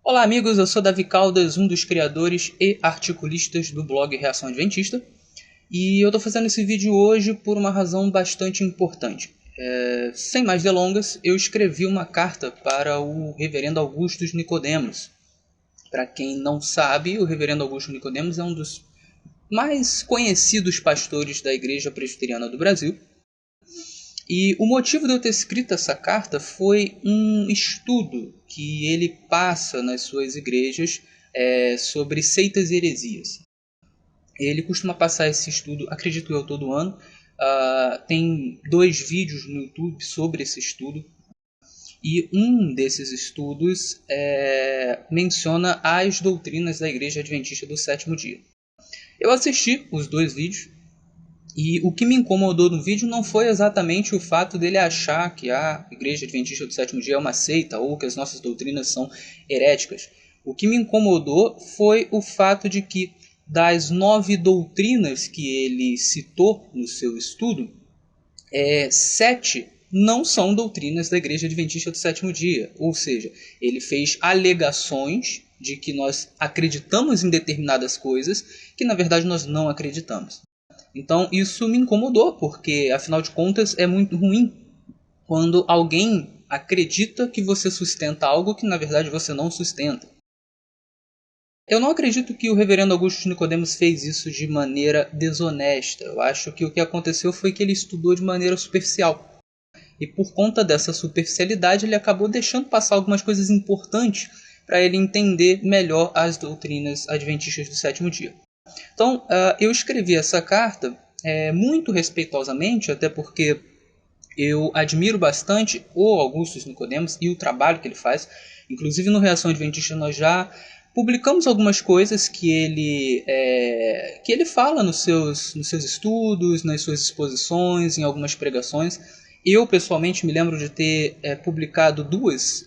Olá amigos, eu sou Davi Caldas, um dos criadores e articulistas do blog Reação Adventista, e eu estou fazendo esse vídeo hoje por uma razão bastante importante. Sem mais delongas, eu escrevi uma carta para o reverendo Augustus Nicodemos. Para quem não sabe, o reverendo Augusto Nicodemos é um dos mais conhecidos pastores da Igreja Presbiteriana do Brasil. E o motivo de eu ter escrito essa carta foi um estudo que ele passa nas suas igrejas sobre seitas e heresias. Ele costuma passar esse estudo, acredito eu, todo ano. Tem 2 vídeos no YouTube sobre esse estudo. E um desses estudos menciona as doutrinas da Igreja Adventista do Sétimo Dia. Eu assisti os 2 vídeos. E o que me incomodou no vídeo não foi exatamente o fato dele achar que a Igreja Adventista do Sétimo Dia é uma seita ou que as nossas doutrinas são heréticas. O que me incomodou foi o fato de que das 9 doutrinas que ele citou no seu estudo, 7 não são doutrinas da Igreja Adventista do Sétimo Dia. Ou seja, ele fez alegações de que nós acreditamos em determinadas coisas que na verdade nós não acreditamos. Então isso me incomodou, porque afinal de contas é muito ruim quando alguém acredita que você sustenta algo que na verdade você não sustenta. Eu não acredito que o reverendo Augusto Nicodemos fez isso de maneira desonesta. Eu acho que o que aconteceu foi que ele estudou de maneira superficial. E por conta dessa superficialidade ele acabou deixando passar algumas coisas importantes para ele entender melhor as doutrinas adventistas do sétimo dia. Então, eu escrevi essa carta muito respeitosamente, até porque eu admiro bastante o Augustus Nicodemos e o trabalho que ele faz. Inclusive, no Reação Adventista, nós já publicamos algumas coisas que ele fala nos seus estudos, nas suas exposições, em algumas pregações. Eu, pessoalmente, me lembro de ter publicado dois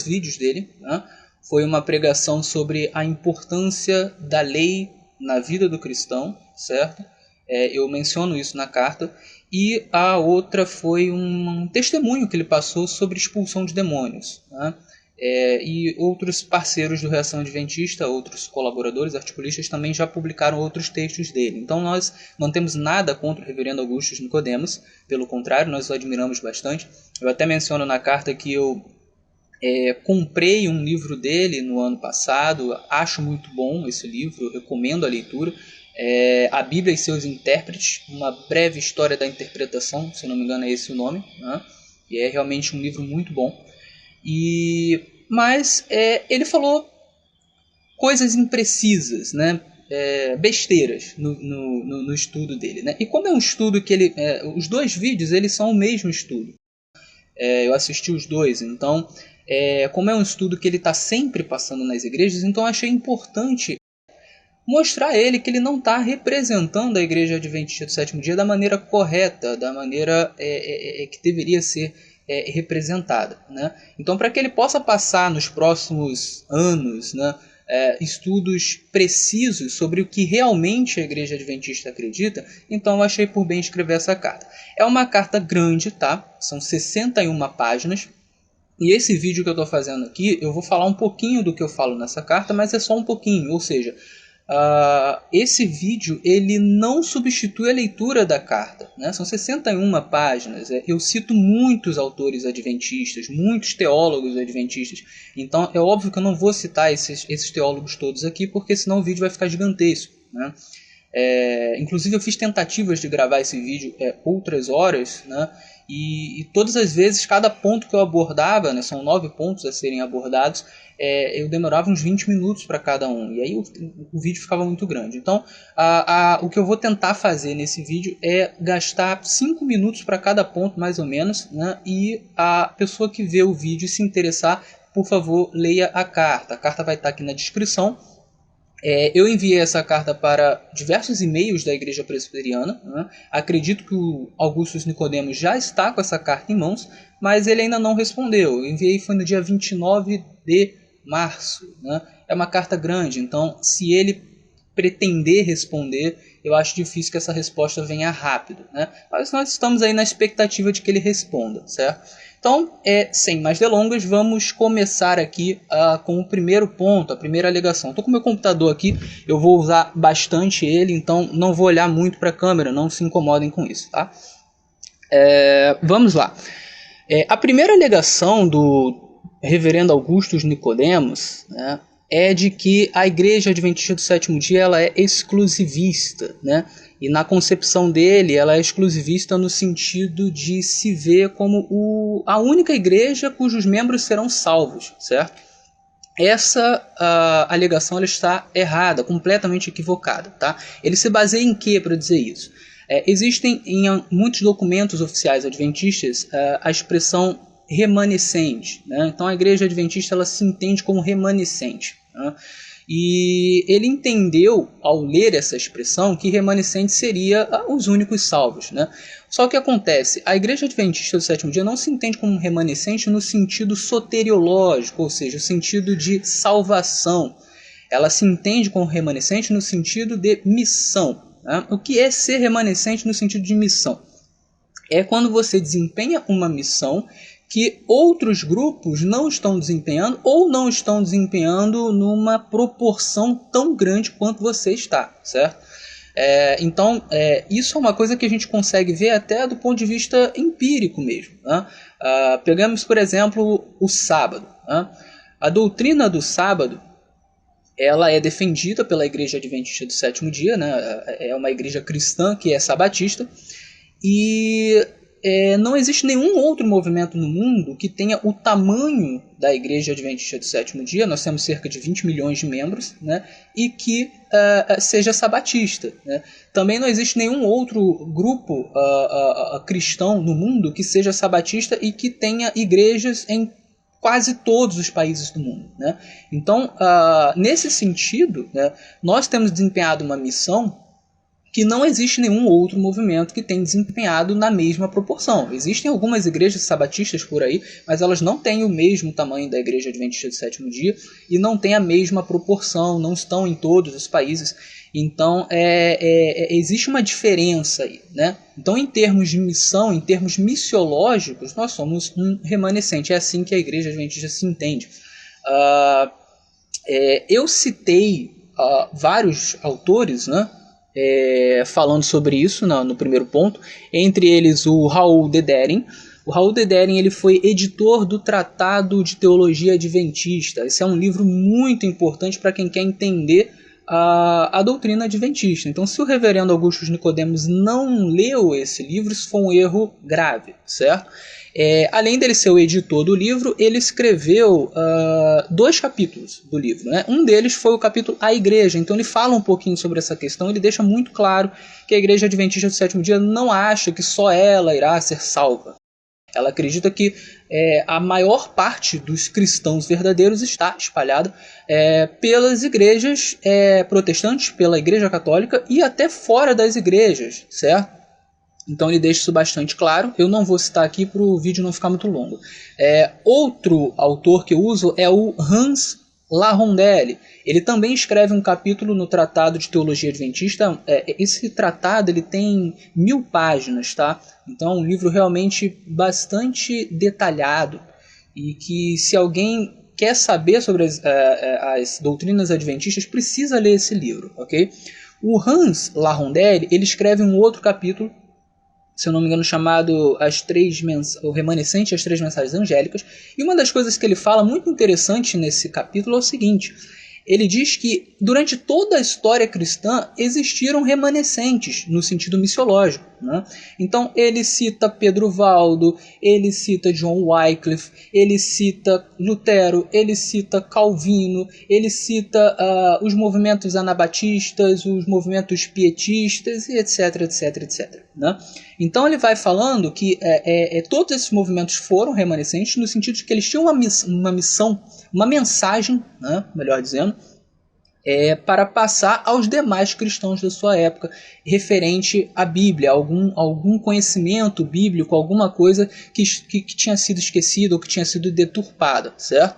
vídeos dele, né? Foi uma pregação sobre a importância da lei na vida do cristão, certo? Eu menciono isso na carta. E a outra foi um testemunho que ele passou sobre expulsão de demônios, né? E outros parceiros do Reação Adventista, outros colaboradores, articulistas, também já publicaram outros textos dele. Então nós não temos nada contra o reverendo Augustus Nicodemos, pelo contrário, nós o admiramos bastante. Eu até menciono na carta que eu comprei um livro dele no ano passado, acho muito bom esse livro, eu recomendo a leitura. A Bíblia e seus intérpretes, uma breve história da interpretação, se não me engano é esse o nome, né? E é realmente um livro muito bom. Mas ele coisas imprecisas, né? Besteiras no estudo dele, né? E como é um estudo que os 2 vídeos eles são o mesmo estudo, eu assisti os 2, então como é um estudo que ele está sempre passando nas igrejas, então eu achei importante mostrar a ele que ele não está representando a Igreja Adventista do Sétimo Dia da maneira correta, da maneira que deveria ser representada, né? Então, para que ele possa passar nos próximos anos, né, estudos precisos sobre o que realmente a Igreja Adventista acredita, então eu achei por bem escrever essa carta. É uma carta grande, tá? São 61 páginas. E esse vídeo que eu estou fazendo aqui, eu vou falar um pouquinho do que eu falo nessa carta, mas é só um pouquinho, ou seja, esse vídeo ele não substitui a leitura da carta, né? São 61 páginas, eu cito muitos autores adventistas, muitos teólogos adventistas, então é óbvio que eu não vou citar esses teólogos todos aqui, porque senão o vídeo vai ficar gigantesco, né? Inclusive eu fiz tentativas de gravar esse vídeo outras horas, né? E todas as vezes, cada ponto que eu abordava, né, são 9 pontos a serem abordados, eu demorava uns 20 minutos para cada um, e aí o vídeo ficava muito grande. Então o que eu vou tentar fazer nesse vídeo é gastar 5 minutos para cada ponto mais ou menos, né? E a pessoa que vê o vídeo e se interessar, por favor, leia a carta vai estar aqui na descrição. Eu enviei essa carta para diversos e-mails da Igreja Presbiteriana, né? Acredito que o Augustus Nicodemos já está com essa carta em mãos, mas ele ainda não respondeu. Eu enviei foi no dia 29 de março, né? É uma carta grande, então se ele pretender responder, eu acho difícil que essa resposta venha rápido, né? Mas nós estamos aí na expectativa de que ele responda, certo? Então, sem mais delongas, vamos começar aqui com o primeiro ponto, a primeira alegação. Estou com o meu computador aqui, eu vou usar bastante ele, então não vou olhar muito para a câmera, não se incomodem com isso, tá? Vamos lá. A primeira alegação do reverendo Augustus Nicodemos, né, é de que a Igreja Adventista do Sétimo Dia ela é exclusivista, né? E na concepção dele, ela é exclusivista no sentido de se ver como a única igreja cujos membros serão salvos, certo? Essa alegação ela está errada, completamente equivocada, tá? Ele se baseia em quê para dizer isso? Existem em muitos documentos oficiais adventistas a expressão remanescente, né? Então a Igreja Adventista ela se entende como remanescente, né? E ele entendeu, ao ler essa expressão, que remanescente seria os únicos salvos, né? Só que acontece, a Igreja Adventista do Sétimo Dia não se entende como remanescente no sentido soteriológico, ou seja, o sentido de salvação. Ela se entende como remanescente no sentido de missão, né? O que é ser remanescente no sentido de missão? É quando você desempenha uma missão que outros grupos não estão desempenhando ou não estão desempenhando numa proporção tão grande quanto você está, certo? Então, isso é uma coisa que a gente consegue ver até do ponto de vista empírico mesmo, né? Pegamos, por exemplo, o sábado, né? A doutrina do sábado ela é defendida pela Igreja Adventista do Sétimo Dia, né? É uma igreja cristã que é sabatista, e não existe nenhum outro movimento no mundo que tenha o tamanho da Igreja Adventista do Sétimo Dia. Nós temos cerca de 20 milhões de membros, né? E que seja sabatista, né? Também não existe nenhum outro grupo cristão no mundo que seja sabatista e que tenha igrejas em quase todos os países do mundo, né? Então, nesse sentido, né, nós temos desempenhado uma missão que não existe nenhum outro movimento que tenha desempenhado na mesma proporção. Existem algumas igrejas sabatistas por aí, mas elas não têm o mesmo tamanho da Igreja Adventista do Sétimo Dia e não têm a mesma proporção, não estão em todos os países. Então, existe uma diferença aí, né? Então, em termos de missão, em termos missiológicos, nós somos um remanescente. É assim que a Igreja Adventista se entende. Eu citei vários autores, né, falando sobre isso no primeiro ponto, entre eles o Raul Dedering. O Raul Dedering ele foi editor do Tratado de Teologia Adventista. Esse é um livro muito importante para quem quer entender a doutrina adventista. Então, se o reverendo Augustus Nicodemos não leu esse livro, isso foi um erro grave, certo? Além dele ser o editor do livro, ele escreveu 2 capítulos do livro, né? Um deles foi o capítulo A Igreja. Então ele fala um pouquinho sobre essa questão, ele deixa muito claro que a Igreja Adventista do Sétimo Dia não acha que só ela irá ser salva. Ela acredita que a maior parte dos cristãos verdadeiros está espalhada pelas igrejas protestantes, pela Igreja Católica e até fora das igrejas, certo? Então ele deixa isso bastante claro. Eu não vou citar aqui para o vídeo não ficar muito longo. Outro autor que eu uso é o Hans LaRondelle. Ele também escreve um capítulo no Tratado de Teologia Adventista. Esse tratado ele tem 1000 páginas, tá? Então é um livro realmente bastante detalhado e que se alguém quer saber sobre as doutrinas adventistas precisa ler esse livro, ok? O Hans LaRondelle ele escreve um outro capítulo, se eu não me engano, chamado O Remanescente e as Três Mensagens Angélicas. E uma das coisas que ele fala muito interessante nesse capítulo é o seguinte: ele diz que durante toda a história cristã existiram remanescentes no sentido missiológico, né? Então ele cita Pedro Valdo, ele cita John Wycliffe, ele cita Lutero, ele cita Calvino, ele cita os movimentos anabatistas, os movimentos pietistas e etc, etc, etc, né? Então ele vai falando que todos esses movimentos foram remanescentes no sentido de que eles tinham uma missão, uma mensagem, né, melhor dizendo, para passar aos demais cristãos da sua época, referente à Bíblia, algum conhecimento bíblico, alguma coisa que tinha sido esquecida ou que tinha sido deturpada, certo?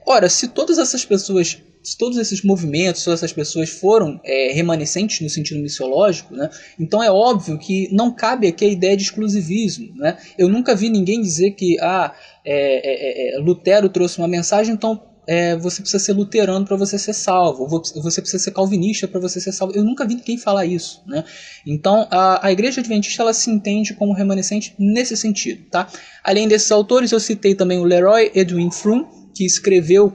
Ora, se todas essas pessoas se todos esses movimentos, todas essas pessoas foram remanescentes no sentido missiológico, né, então é óbvio que não cabe aqui a ideia de exclusivismo, né? Eu nunca vi ninguém dizer que Lutero trouxe uma mensagem, então você precisa ser luterano para você ser salvo, ou você precisa ser calvinista para você ser salvo. Eu nunca vi ninguém falar isso, né? Então a Igreja Adventista ela se entende como remanescente nesse sentido, tá? Além desses autores, eu citei também o Leroy Edwin Froom, que escreveu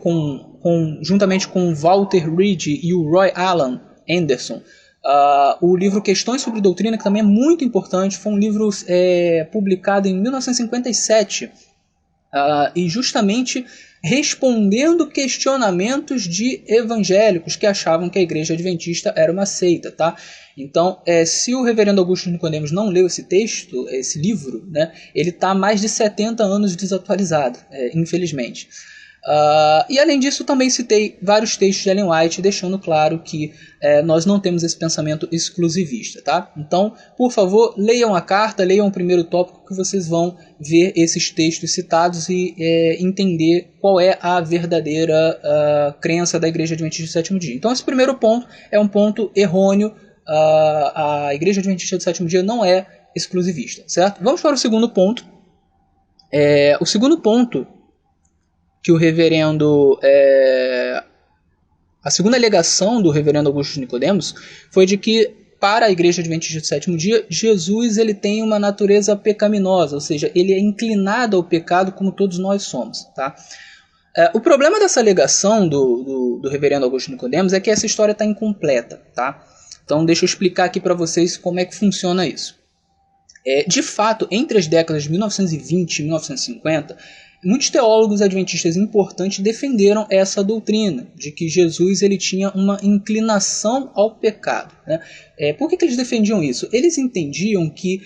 juntamente com Walter Reed e o Roy Alan Anderson o livro Questões sobre Doutrina, que também é muito importante. Foi um livro publicado em 1957 e justamente respondendo questionamentos de evangélicos que achavam que a Igreja Adventista era uma seita, tá? Então, se o reverendo Augusto Nicodemos não leu esse texto, esse livro, né, ele está há mais de 70 anos desatualizado, infelizmente. E além disso, também citei vários textos de Ellen White, deixando claro que nós não temos esse pensamento exclusivista, tá? Então, por favor, leiam a carta, leiam o primeiro tópico, que vocês vão ver esses textos citados e entender qual é a verdadeira crença da Igreja Adventista do Sétimo Dia. Então, esse primeiro ponto é um ponto errôneo. A Igreja Adventista do Sétimo Dia não é exclusivista, certo? Vamos para o segundo ponto. O segundo ponto que o reverendo... a segunda alegação do reverendo Augusto Nicodemos foi de que, para a Igreja Adventista do Sétimo Dia, Jesus ele tem uma natureza pecaminosa, ou seja, ele é inclinado ao pecado como todos nós somos, tá? O problema dessa alegação do reverendo Augusto Nicodemos é que essa história está incompleta, tá? Então deixa eu explicar aqui para vocês como é que funciona isso. De fato, entre as décadas de 1920 e 1950, muitos teólogos adventistas importantes defenderam essa doutrina de que Jesus ele tinha uma inclinação ao pecado, né? Por que eles defendiam isso? Eles entendiam que,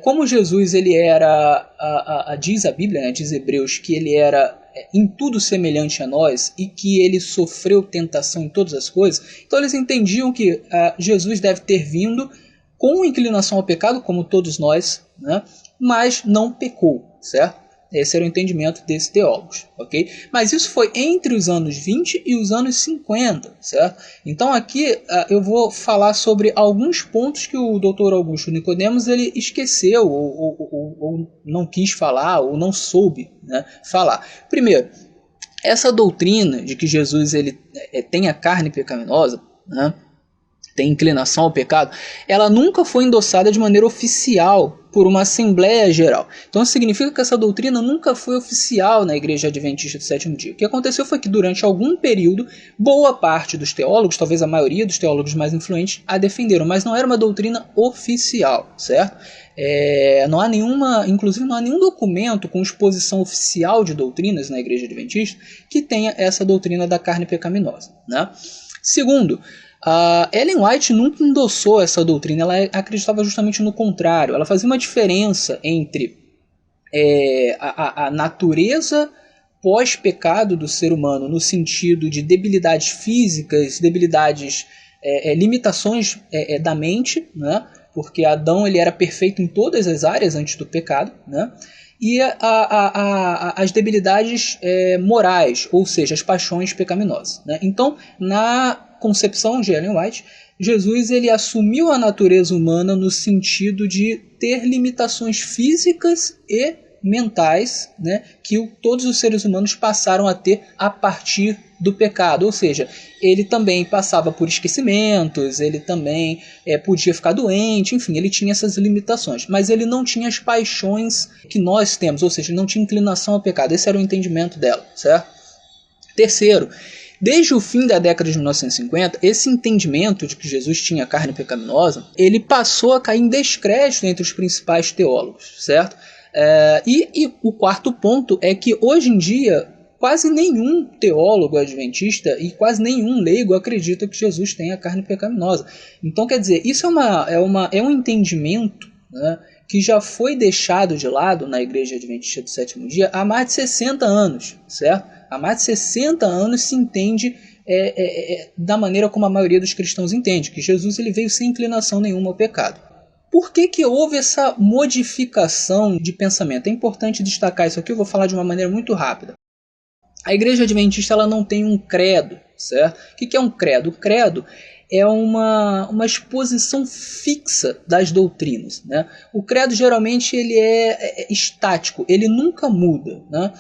como Jesus ele era, diz a Bíblia, né, diz Hebreus, que ele era em tudo semelhante a nós e que ele sofreu tentação em todas as coisas, então eles entendiam que Jesus deve ter vindo com inclinação ao pecado, como todos nós, né, mas não pecou, certo? Esse era o entendimento desses teólogos, ok? Mas isso foi entre os anos 20 e os anos 50, certo? Então aqui eu vou falar sobre alguns pontos que o Dr. Augusto Nicodemos ele esqueceu, ou não quis falar, ou não soube, né, falar. Primeiro, essa doutrina de que Jesus ele tem a carne pecaminosa, né, tem inclinação ao pecado, ela nunca foi endossada de maneira oficial por uma Assembleia Geral. Então isso significa que essa doutrina nunca foi oficial na Igreja Adventista do Sétimo Dia. O que aconteceu foi que durante algum período, boa parte dos teólogos, talvez a maioria dos teólogos mais influentes, a defenderam, mas não era uma doutrina oficial, certo? Inclusive não há nenhum documento com exposição oficial de doutrinas na Igreja Adventista que tenha essa doutrina da carne pecaminosa, né? Segundo, Ellen White nunca endossou essa doutrina, ela acreditava justamente no contrário. Ela fazia uma diferença entre a natureza pós-pecado do ser humano, no sentido de debilidades físicas, limitações da mente, né? Porque Adão ele era perfeito em todas as áreas antes do pecado, né? E as debilidades morais, ou seja, as paixões pecaminosas, né? Então, na concepção de Ellen White, Jesus ele assumiu a natureza humana no sentido de ter limitações físicas e mentais, né, que todos os seres humanos passaram a ter a partir do pecado, ou seja, ele também passava por esquecimentos, ele também podia ficar doente, enfim, ele tinha essas limitações, mas ele não tinha as paixões que nós temos, ou seja, ele não tinha inclinação ao pecado. Esse era o entendimento dela, certo? Terceiro, desde o fim da década de 1950, esse entendimento de que Jesus tinha carne pecaminosa, ele passou a cair em descrédito entre os principais teólogos, certo? E o quarto ponto é que hoje em dia quase nenhum teólogo adventista e quase nenhum leigo acredita que Jesus tenha carne pecaminosa. Então, quer dizer, isso é um entendimento, né, que já foi deixado de lado na Igreja Adventista do Sétimo Dia há mais de 60 anos, certo? Há mais de 60 anos se entende da maneira como a maioria dos cristãos entende, que Jesus ele veio sem inclinação nenhuma ao pecado. Por que houve essa modificação de pensamento? É importante destacar isso aqui, eu vou falar de uma maneira muito rápida. A Igreja Adventista ela não tem um credo, certo? O que é um credo? O credo é uma exposição fixa das doutrinas, né? O credo geralmente ele é estático, ele nunca muda, né?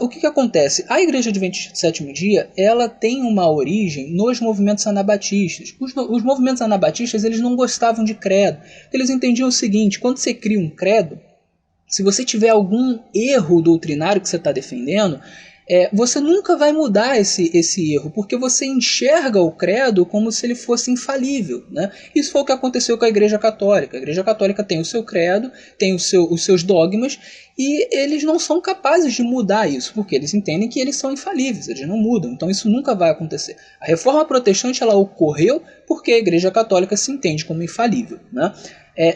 O que acontece? A Igreja Adventista do Sétimo Dia ela tem uma origem nos movimentos anabatistas. Os movimentos anabatistas eles não gostavam de credo. Eles entendiam o seguinte: quando você cria um credo, se você tiver algum erro doutrinário que você está defendendo, você nunca vai mudar esse erro, porque você enxerga o credo como se ele fosse infalível, né? Isso foi o que aconteceu com a Igreja Católica. A Igreja Católica tem o seu credo, tem os seus dogmas, e eles não são capazes de mudar isso, porque eles entendem que eles são infalíveis, eles não mudam, então isso nunca vai acontecer. A Reforma Protestante ela ocorreu porque a Igreja Católica se entende como infalível, né?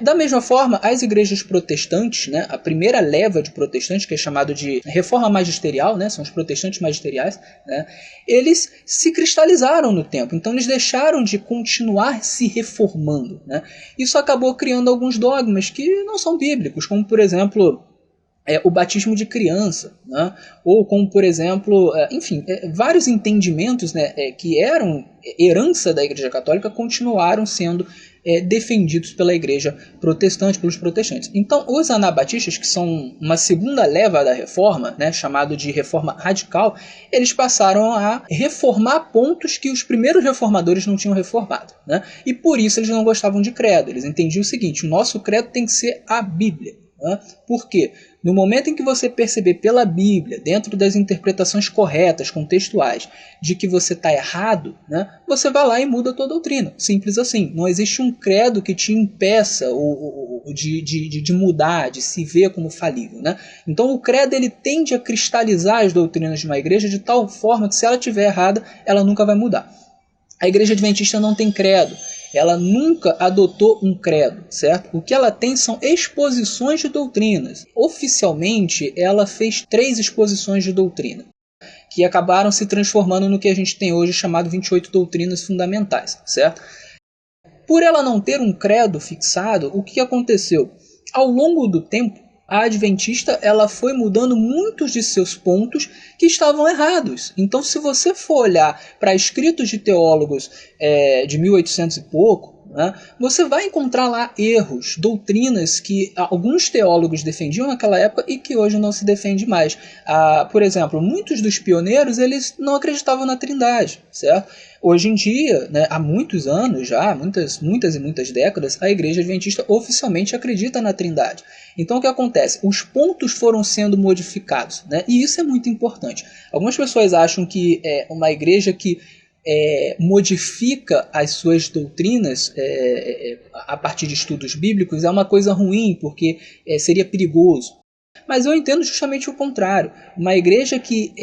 Da mesma forma, as igrejas protestantes, né, a primeira leva de protestantes, que é chamado de Reforma Magisterial, né, são os protestantes magisteriais, né, eles se cristalizaram no tempo, então eles deixaram de continuar se reformando, né. Isso acabou criando alguns dogmas que não são bíblicos, como por exemplo o batismo de criança, né, ou como por exemplo, enfim, vários entendimentos, né, que eram herança da Igreja Católica continuaram sendo defendidos pela Igreja Protestante, pelos protestantes. Então, os anabatistas, que são uma segunda leva da Reforma, né, chamado de Reforma Radical, eles passaram a reformar pontos que os primeiros reformadores não tinham reformado, né? E por isso eles não gostavam de credo. Eles entendiam o seguinte: o nosso credo tem que ser a Bíblia. Por quê? No momento em que você perceber pela Bíblia, dentro das interpretações corretas, contextuais, de que você está errado, né, você vai lá e muda a tua doutrina. Simples assim. Não existe um credo que te impeça de mudar, de se ver como falível, né? Então o credo ele tende a cristalizar as doutrinas de uma igreja de tal forma que se ela estiver errada, ela nunca vai mudar. A Igreja Adventista não tem credo. Ela nunca adotou um credo, certo? O que ela tem são exposições de doutrinas. Oficialmente, ela fez 3 exposições de doutrina, que acabaram se transformando no que a gente tem hoje chamado 28 doutrinas fundamentais, certo? Por ela não ter um credo fixado, o que aconteceu? Ao longo do tempo, a Adventista ela foi mudando muitos de seus pontos que estavam errados. Então, se você for olhar para escritos de teólogos de 1800 e pouco, né, você vai encontrar lá erros, doutrinas que alguns teólogos defendiam naquela época e que hoje não se defende mais. Por exemplo, muitos dos pioneiros eles não acreditavam na Trindade, certo? Hoje em dia, né, há muitos anos já, muitas décadas, a Igreja Adventista oficialmente acredita na Trindade. Então o que acontece? Os pontos foram sendo modificados, né? E isso é muito importante. Algumas pessoas acham que uma igreja que modifica as suas doutrinas a partir de estudos bíblicos é uma coisa ruim, porque seria perigoso. Mas eu entendo justamente o contrário. Uma igreja que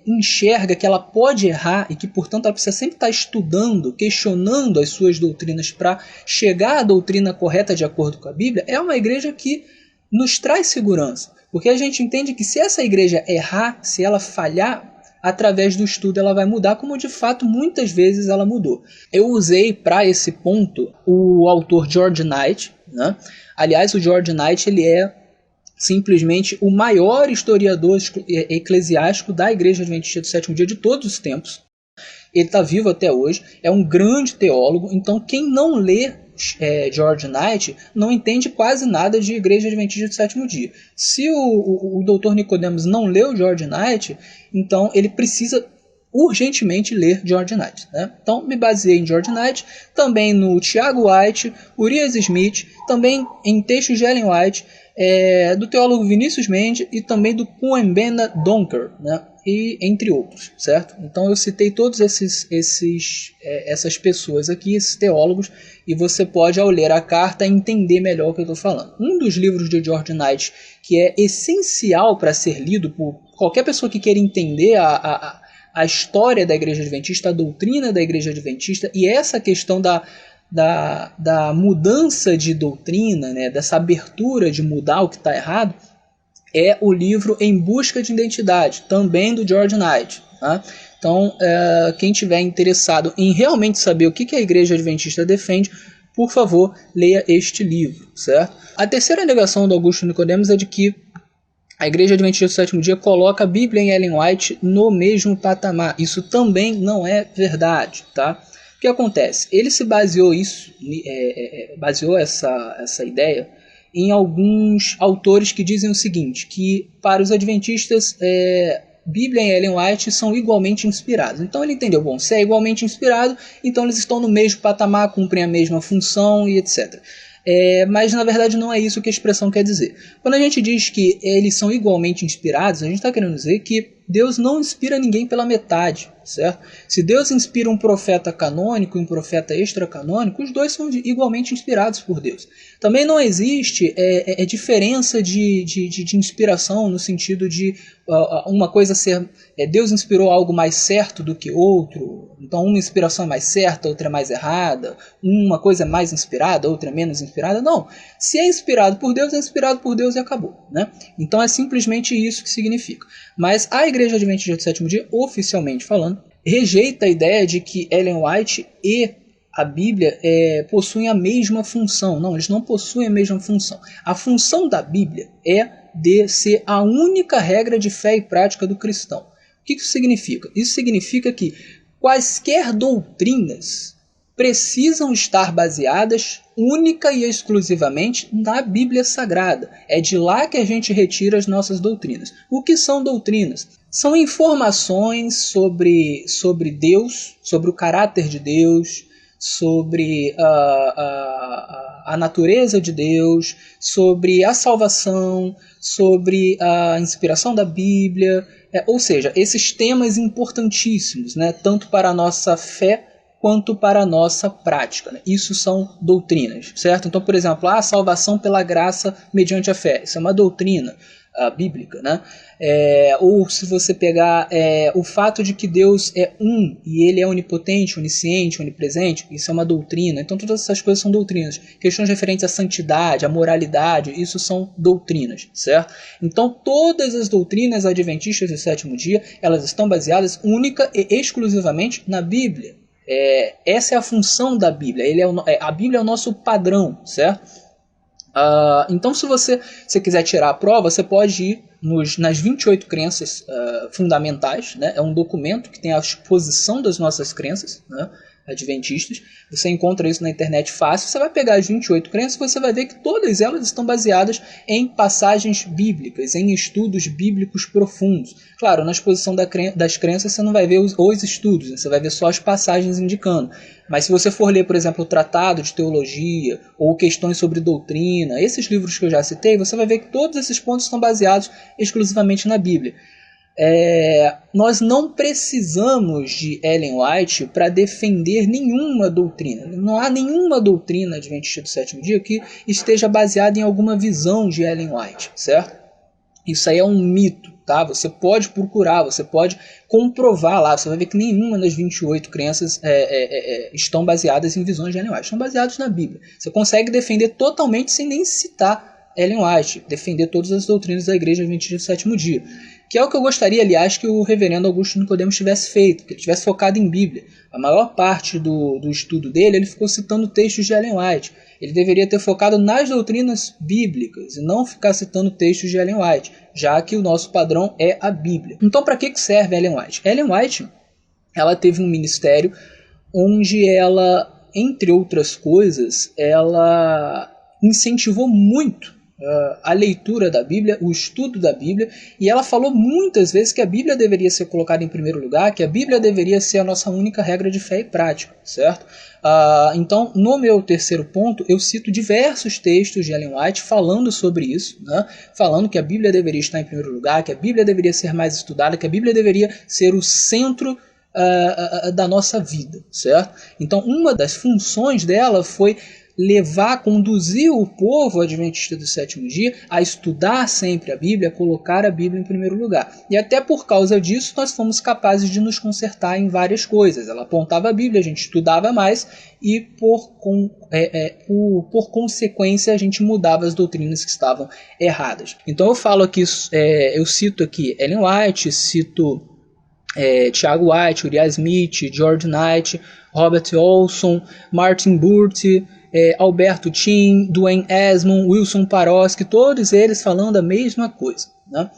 enxerga que ela pode errar e que, portanto, ela precisa sempre estar estudando, questionando as suas doutrinas para chegar à doutrina correta de acordo com a Bíblia, é uma igreja que nos traz segurança. Porque a gente entende que se essa igreja errar, se ela falhar, através do estudo ela vai mudar, como de fato muitas vezes ela mudou. Eu usei para esse ponto o autor George Knight, né? Aliás, o George Knight ele é simplesmente o maior historiador eclesiástico da Igreja Adventista do Sétimo Dia de todos os tempos. Ele está vivo até hoje, é um grande teólogo, então quem não lê George Knight não entende quase nada de Igreja Adventista do Sétimo Dia. Se o Dr. Nicodemus não leu George Knight, então ele precisa urgentemente ler George Knight, né? Então me baseei em George Knight, também no Tiago White, Urias Smith, também em textos de Ellen White, do teólogo Vinícius Mendes e também do Kuembena Donker, né? E entre outros, certo? Então eu citei todos essas pessoas aqui, esses teólogos, e você pode, ao ler a carta, entender melhor o que eu estou falando. Um dos livros de George Knight que é essencial para ser lido por qualquer pessoa que queira entender a história da Igreja Adventista, a doutrina da Igreja Adventista e essa questão da mudança de doutrina, né, dessa abertura de mudar o que está errado, é o livro Em Busca de Identidade, também do George Knight. Tá? Então, quem tiver interessado em realmente saber o que a Igreja Adventista defende, por favor, leia este livro, certo? A terceira alegação do Augusto Nicodemus é de que a Igreja Adventista do Sétimo Dia coloca a Bíblia em Ellen White no mesmo patamar. Isso também não é verdade, tá? O que acontece? Ele se baseou baseou essa ideia em alguns autores que dizem o seguinte, que para os adventistas Bíblia e Ellen White são igualmente inspirados. Então ele entendeu, bom, se é igualmente inspirado, então eles estão no mesmo patamar, cumprem a mesma função e etc. Mas na verdade não é isso que a expressão quer dizer. Quando a gente diz que eles são igualmente inspirados, a gente está querendo dizer que Deus não inspira ninguém pela metade, certo? Se Deus inspira um profeta canônico e um profeta extracanônico, os dois são igualmente inspirados por Deus. Também não existe diferença de inspiração no sentido de uma coisa ser... Deus inspirou algo mais certo do que outro, então uma inspiração é mais certa, outra é mais errada, uma coisa é mais inspirada, outra é menos inspirada. Não, se é inspirado por Deus e acabou, né? Então é simplesmente isso que significa. Mas a Igreja Adventista do Sétimo Dia, oficialmente falando, rejeita a ideia de que Ellen White e a Bíblia possuem a mesma função. Não, eles não possuem a mesma função. A função da Bíblia é de ser a única regra de fé e prática do cristão. O que isso significa? Isso significa que quaisquer doutrinas precisam estar baseadas única e exclusivamente na Bíblia Sagrada. É de lá que a gente retira as nossas doutrinas. O que são doutrinas? São informações sobre Deus, sobre o caráter de Deus, sobre a natureza de Deus, sobre a salvação, sobre a inspiração da Bíblia, ou seja, esses temas importantíssimos, né, tanto para a nossa fé quanto para a nossa prática, né? Isso são doutrinas, certo? Então, por exemplo, a salvação pela graça mediante a fé, isso é uma doutrina bíblica, né? Ou se você pegar o fato de que Deus é um e Ele é onipotente, onisciente, onipresente, isso é uma doutrina. Então todas essas coisas são doutrinas. Questões referentes à santidade, à moralidade, isso são doutrinas, certo? Então todas as doutrinas adventistas do sétimo dia, elas estão baseadas única e exclusivamente na Bíblia. Essa é a função da Bíblia. A Bíblia é o nosso padrão, certo? Então se você quiser tirar a prova, você pode ir nas 28 crenças fundamentais, né? É um documento que tem a exposição das nossas crenças, né, adventistas. Você encontra isso na internet fácil. Você vai pegar as 28 crenças e você vai ver que todas elas estão baseadas em passagens bíblicas, em estudos bíblicos profundos. Claro, na exposição das crenças você não vai ver os estudos, né? Você vai ver só as passagens indicando. Mas se você for ler, por exemplo, o Tratado de Teologia ou questões sobre doutrina, esses livros que eu já citei, você vai ver que todos esses pontos estão baseados exclusivamente na Bíblia. Nós não precisamos de Ellen White para defender nenhuma doutrina. Não há nenhuma doutrina adventista do sétimo dia que esteja baseada em alguma visão de Ellen White, certo? Isso aí é um mito, tá? Você pode procurar, você pode comprovar lá, você vai ver que nenhuma das 28 crenças estão baseadas em visões de Ellen White, estão baseadas na Bíblia. Você consegue defender totalmente sem nem citar Ellen White, defender todas as doutrinas da Igreja Adventista do sétimo dia. Que é o que eu gostaria, aliás, que o reverendo Augusto Nicodemos tivesse feito, que ele tivesse focado em Bíblia. A maior parte do estudo dele, ele ficou citando textos de Ellen White. Ele deveria ter focado nas doutrinas bíblicas e não ficar citando textos de Ellen White, já que o nosso padrão é a Bíblia. Então, para que serve Ellen White? Ellen White, ela teve um ministério onde ela, entre outras coisas, ela incentivou muito a leitura da Bíblia, o estudo da Bíblia, e ela falou muitas vezes que a Bíblia deveria ser colocada em primeiro lugar, que a Bíblia deveria ser a nossa única regra de fé e prática, certo? Então, no meu terceiro ponto, eu cito diversos textos de Ellen White falando sobre isso, né? Falando que a Bíblia deveria estar em primeiro lugar, que a Bíblia deveria ser mais estudada, que a Bíblia deveria ser o centro da nossa vida, certo? Então, uma das funções dela foi conduzir o povo adventista do sétimo dia a estudar sempre a Bíblia, a colocar a Bíblia em primeiro lugar. E até por causa disso nós fomos capazes de nos consertar em várias coisas. Ela apontava a Bíblia, a gente estudava mais e por consequência a gente mudava as doutrinas que estavam erradas. Então eu falo aqui, eu cito aqui Ellen White, cito Tiago White, Uriah Smith, George Knight, Robert Olson, Martin Burt, Alberto Tim, Duane Esmond, Wilson Paroski, todos eles falando a mesma coisa, né?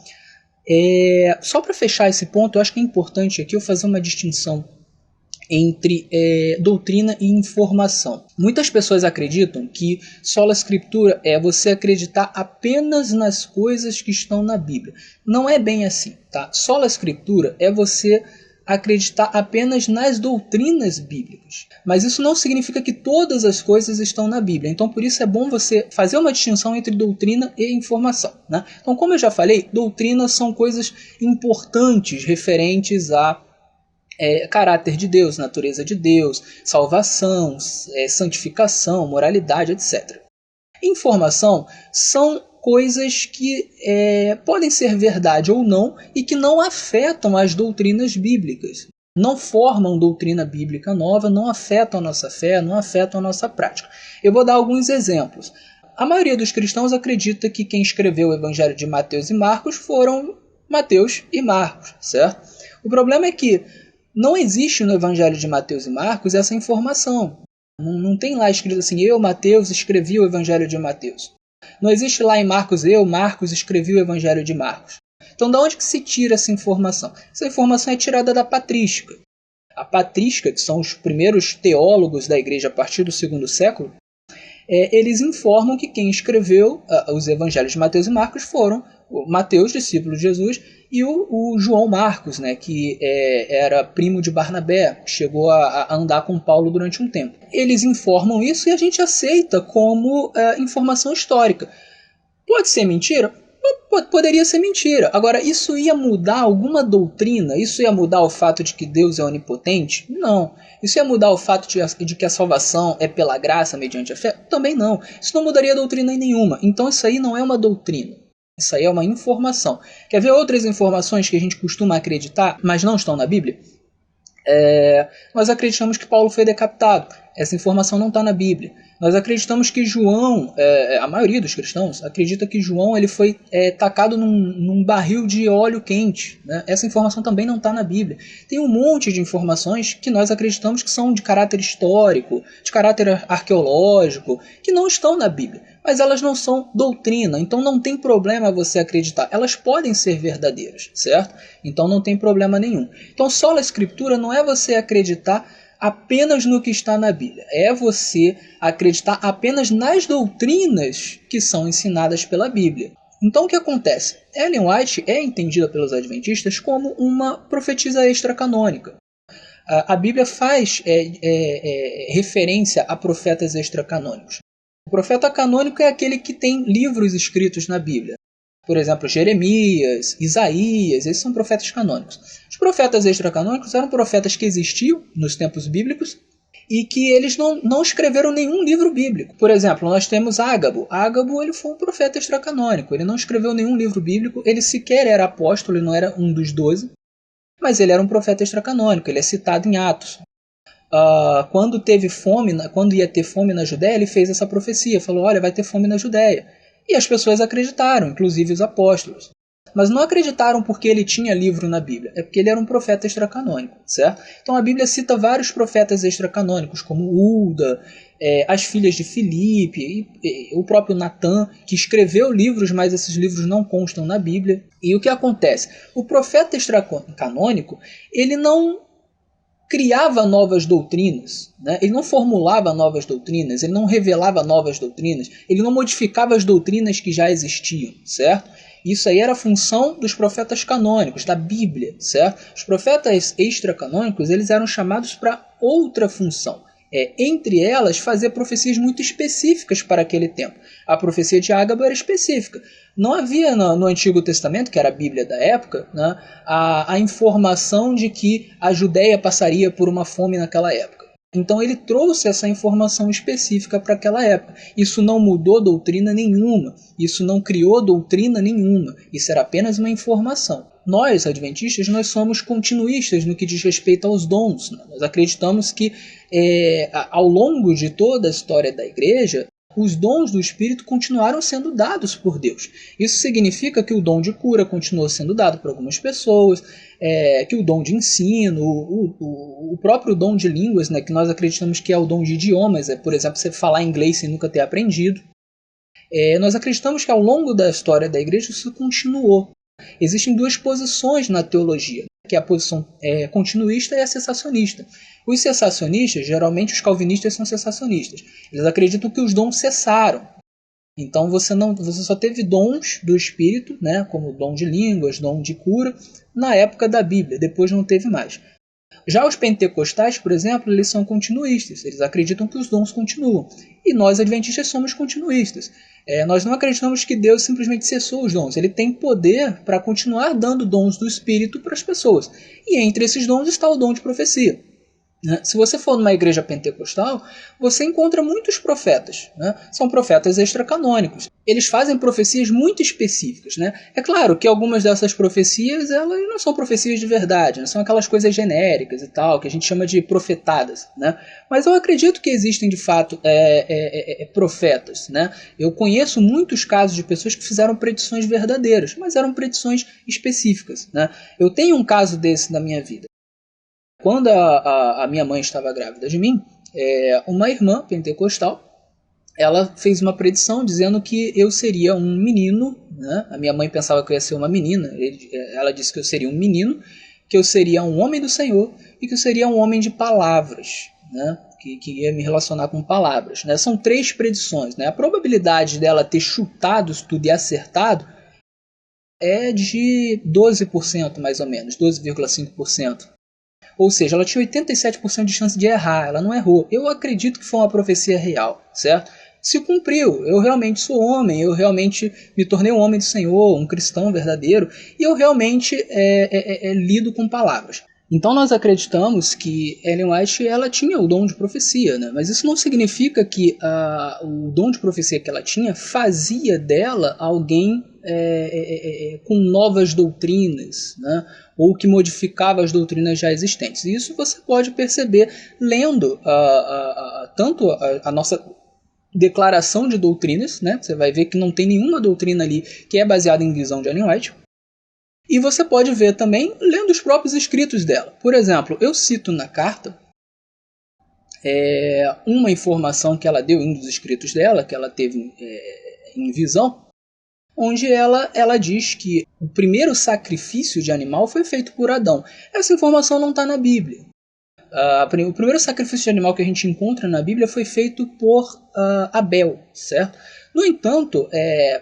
Só para fechar esse ponto, eu acho que é importante aqui eu fazer uma distinção entre doutrina e informação. Muitas pessoas acreditam que sola scriptura é você acreditar apenas nas coisas que estão na Bíblia. Não é bem assim, tá? Sola scriptura é você acreditar apenas nas doutrinas bíblicas. Mas isso não significa que todas as coisas estão na Bíblia. Então, por isso é bom você fazer uma distinção entre doutrina e informação, né? Então, como eu já falei, doutrina são coisas importantes referentes a caráter de Deus, natureza de Deus, salvação, santificação, moralidade, etc. Informação são coisas que podem ser verdade ou não e que não afetam as doutrinas bíblicas. Não formam doutrina bíblica nova, não afetam a nossa fé, não afetam a nossa prática. Eu vou dar alguns exemplos. A maioria dos cristãos acredita que quem escreveu o Evangelho de Mateus e Marcos foram Mateus e Marcos, certo? O problema é que não existe no Evangelho de Mateus e Marcos essa informação. Não tem lá escrito assim, eu, Mateus, escrevi o Evangelho de Mateus. Não existe lá em Marcos, eu, Marcos, escrevi o Evangelho de Marcos. Então, de onde que se tira essa informação? Essa informação é tirada da patrística. A patrística, que são os primeiros teólogos da igreja a partir do segundo século, eles informam que quem escreveu os Evangelhos de Mateus e Marcos foram o Mateus, discípulo de Jesus, e o João Marcos, né, que era primo de Barnabé, chegou a andar com Paulo durante um tempo. Eles informam isso e a gente aceita como informação histórica. Pode ser mentira? Poderia ser mentira. Agora, isso ia mudar alguma doutrina? Isso ia mudar o fato de que Deus é onipotente? Não. Isso ia mudar o fato de que a salvação é pela graça mediante a fé? Também não. Isso não mudaria doutrina nenhuma. Então isso aí não é uma doutrina. Isso aí é uma informação. Quer ver outras informações que a gente costuma acreditar, mas não estão na Bíblia? Nós acreditamos que Paulo foi decapitado. Essa informação não está na Bíblia. Nós acreditamos que João, a maioria dos cristãos, acredita que João ele foi tacado num barril de óleo quente, né? Essa informação também não está na Bíblia. Tem um monte de informações que nós acreditamos que são de caráter histórico, de caráter arqueológico, que não estão na Bíblia. Mas elas não são doutrina, então não tem problema você acreditar. Elas podem ser verdadeiras, certo? Então não tem problema nenhum. Então sola escritura não é você acreditar apenas no que está na Bíblia. É você acreditar apenas nas doutrinas que são ensinadas pela Bíblia. Então o que acontece? Ellen White é entendida pelos adventistas como uma profetisa extracanônica. A Bíblia faz referência a profetas extracanônicos. O profeta canônico é aquele que tem livros escritos na Bíblia. Por exemplo, Jeremias, Isaías, esses são profetas canônicos. Os profetas extracanônicos eram profetas que existiam nos tempos bíblicos e que eles não escreveram nenhum livro bíblico. Por exemplo, nós temos Ágabo. Ágabo ele foi um profeta extracanônico, ele não escreveu nenhum livro bíblico, ele sequer era apóstolo, ele não era um dos 12, mas ele era um profeta extracanônico, ele é citado em Atos. Quando ia ter fome na Judéia, ele fez essa profecia, falou, olha, vai ter fome na Judéia. E as pessoas acreditaram, inclusive os apóstolos. Mas não acreditaram porque ele tinha livro na Bíblia, é porque ele era um profeta extracanônico, certo? Então a Bíblia cita vários profetas extracanônicos, como Ulda, as filhas de Filipe, e o próprio Natan, que escreveu livros, mas esses livros não constam na Bíblia. E o que acontece? O profeta extracanônico, ele não criava novas doutrinas, né? Ele não formulava novas doutrinas, ele não revelava novas doutrinas, ele não modificava as doutrinas que já existiam, certo? Isso aí era a função dos profetas canônicos, da Bíblia, certo? Os profetas extracanônicos, eles eram chamados para outra função. Entre elas, fazer profecias muito específicas para aquele tempo. A profecia de Ágabo era específica. Não havia no Antigo Testamento, que era a Bíblia da época, né, a informação de que a Judéia passaria por uma fome naquela época. Então ele trouxe essa informação específica para aquela época. Isso não mudou doutrina nenhuma. Isso não criou doutrina nenhuma. Isso era apenas uma informação. Nós, adventistas, nós somos continuistas no que diz respeito aos dons. Nós acreditamos que ao longo de toda a história da igreja, os dons do Espírito continuaram sendo dados por Deus. Isso significa que o dom de cura continuou sendo dado por algumas pessoas, que o dom de ensino, o próprio dom de línguas, né, que nós acreditamos que é o dom de idiomas, por exemplo, você falar inglês sem nunca ter aprendido. Nós acreditamos que ao longo da história da igreja isso continuou. Existem duas posições na teologia, que é a posição continuista e a cessacionista. Os cessacionistas, geralmente os calvinistas são cessacionistas. Eles acreditam que os dons cessaram. Então você só teve dons do Espírito, né, como dom de línguas, dom de cura, na época da Bíblia, depois não teve mais. Já os pentecostais, por exemplo, eles são continuistas, eles acreditam que os dons continuam. E nós, adventistas, somos continuistas. Nós não acreditamos que Deus simplesmente cessou os dons, ele tem poder para continuar dando dons do Espírito para as pessoas. E entre esses dons está o dom de profecia. Se você for numa igreja pentecostal, você encontra muitos profetas. São profetas extracanônicos. Eles fazem profecias muito específicas. É claro que algumas dessas profecias elas não são profecias de verdade, são aquelas coisas genéricas e tal, que a gente chama de profetadas. Mas eu acredito que existem de fato profetas. Eu conheço muitos casos de pessoas que fizeram predições verdadeiras, mas eram predições específicas. Eu tenho um caso desse na minha vida. Quando a minha mãe estava grávida de mim, uma irmã pentecostal, ela fez uma predição dizendo que eu seria um menino. A minha mãe pensava que eu ia ser uma menina. Ela disse que eu seria um menino, que eu seria um homem do Senhor e que eu seria um homem de palavras, que ia me relacionar com palavras. São 3 predições. A probabilidade dela ter chutado isso tudo e acertado é de 12% mais ou menos, 12,5%. Ou seja, ela tinha 87% de chance de errar, ela não errou. Eu acredito que foi uma profecia real, certo? Se cumpriu, eu realmente sou homem, eu realmente me tornei um homem do Senhor, um cristão verdadeiro, e eu realmente lido com palavras. Então nós acreditamos que Ellen White ela tinha o dom de profecia, mas isso não significa que o dom de profecia que ela tinha fazia dela alguém com novas doutrinas, ou que modificava as doutrinas já existentes. E isso você pode perceber lendo tanto a nossa declaração de doutrinas, você vai ver que não tem nenhuma doutrina ali que é baseada em visão de Ellen White. E você pode ver também lendo os próprios escritos dela. Por exemplo, eu cito na carta uma informação que ela deu em um dos escritos dela, que ela teve em visão, onde ela diz que o primeiro sacrifício de animal foi feito por Adão. Essa informação não está na Bíblia. O primeiro sacrifício de animal que a gente encontra na Bíblia foi feito por Abel, certo? No entanto,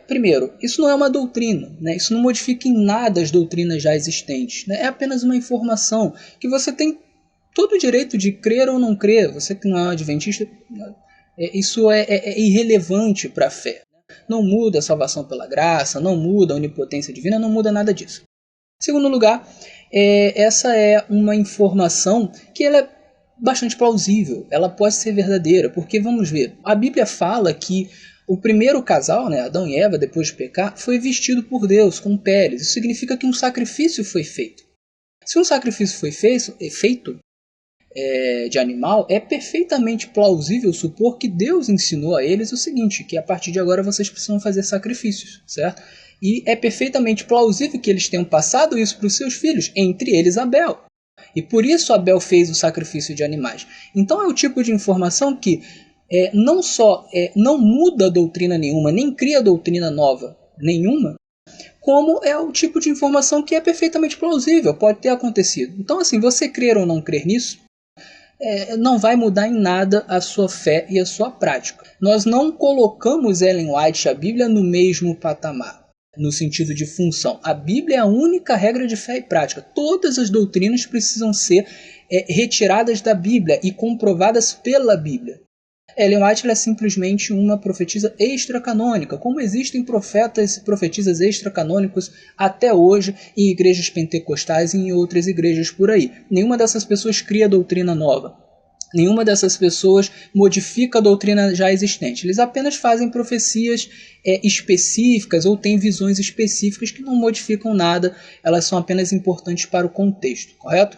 primeiro, isso não é uma doutrina, isso não modifica em nada as doutrinas já existentes, é apenas uma informação que você tem todo o direito de crer ou não crer. Você que não é um adventista, isso é irrelevante para a fé. Não muda a salvação pela graça, não muda a onipotência divina, não muda nada disso. Em segundo lugar, essa é uma informação que ela é bastante plausível, ela pode ser verdadeira, porque vamos ver, a Bíblia fala que o primeiro casal, Adão e Eva, depois de pecar, foi vestido por Deus com peles. Isso significa que um sacrifício foi feito. Se um sacrifício foi feito de animal, é perfeitamente plausível supor que Deus ensinou a eles o seguinte, que a partir de agora vocês precisam fazer sacrifícios, certo? E é perfeitamente plausível que eles tenham passado isso para os seus filhos, entre eles Abel. E por isso Abel fez o sacrifício de animais. Então é o tipo de informação que não só não muda doutrina nenhuma, nem cria doutrina nova nenhuma, como é o tipo de informação que é perfeitamente plausível, pode ter acontecido. Então, assim, você crer ou não crer nisso, não vai mudar em nada a sua fé e a sua prática. Nós não colocamos Ellen White, a Bíblia, no mesmo patamar, no sentido de função. A Bíblia é a única regra de fé e prática. Todas as doutrinas precisam ser retiradas da Bíblia e comprovadas pela Bíblia. Ellen White é simplesmente uma profetisa extracanônica, como existem profetas e profetisas extracanônicos até hoje em igrejas pentecostais e em outras igrejas por aí. Nenhuma dessas pessoas cria doutrina nova. Nenhuma dessas pessoas modifica a doutrina já existente. Eles apenas fazem profecias específicas ou têm visões específicas que não modificam nada. Elas são apenas importantes para o contexto, correto?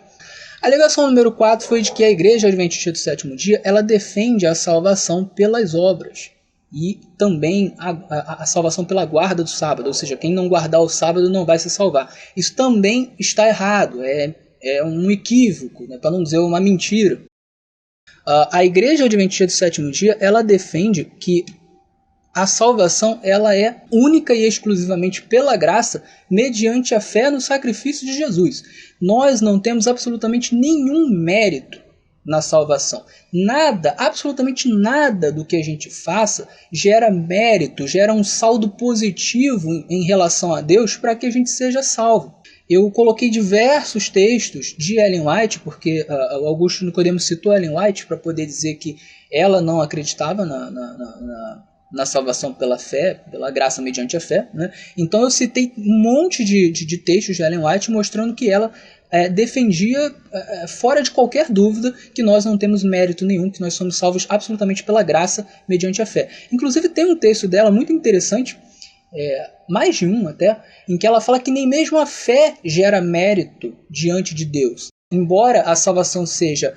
A alegação número 4 foi de que a Igreja Adventista do Sétimo Dia ela defende a salvação pelas obras e também a salvação pela guarda do sábado, ou seja, quem não guardar o sábado não vai se salvar. Isso também está errado, é um equívoco, para não dizer uma mentira. A Igreja Adventista do Sétimo Dia ela defende que A salvação ela é única e exclusivamente pela graça, mediante a fé no sacrifício de Jesus. Nós não temos absolutamente nenhum mérito na salvação. Nada, absolutamente nada do que a gente faça gera mérito, gera um saldo positivo em relação a Deus para que a gente seja salvo. Eu coloquei diversos textos de Ellen White, porque o Augusto Nicodemo citou Ellen White para poder dizer que ela não acreditava na salvação pela fé, pela graça mediante a fé, né? Então eu citei um monte de textos de Ellen White mostrando que ela defendia, fora de qualquer dúvida, que nós não temos mérito nenhum, que nós somos salvos absolutamente pela graça mediante a fé. Inclusive tem um texto dela muito interessante, mais de um até, em que ela fala que nem mesmo a fé gera mérito diante de Deus. Embora a salvação seja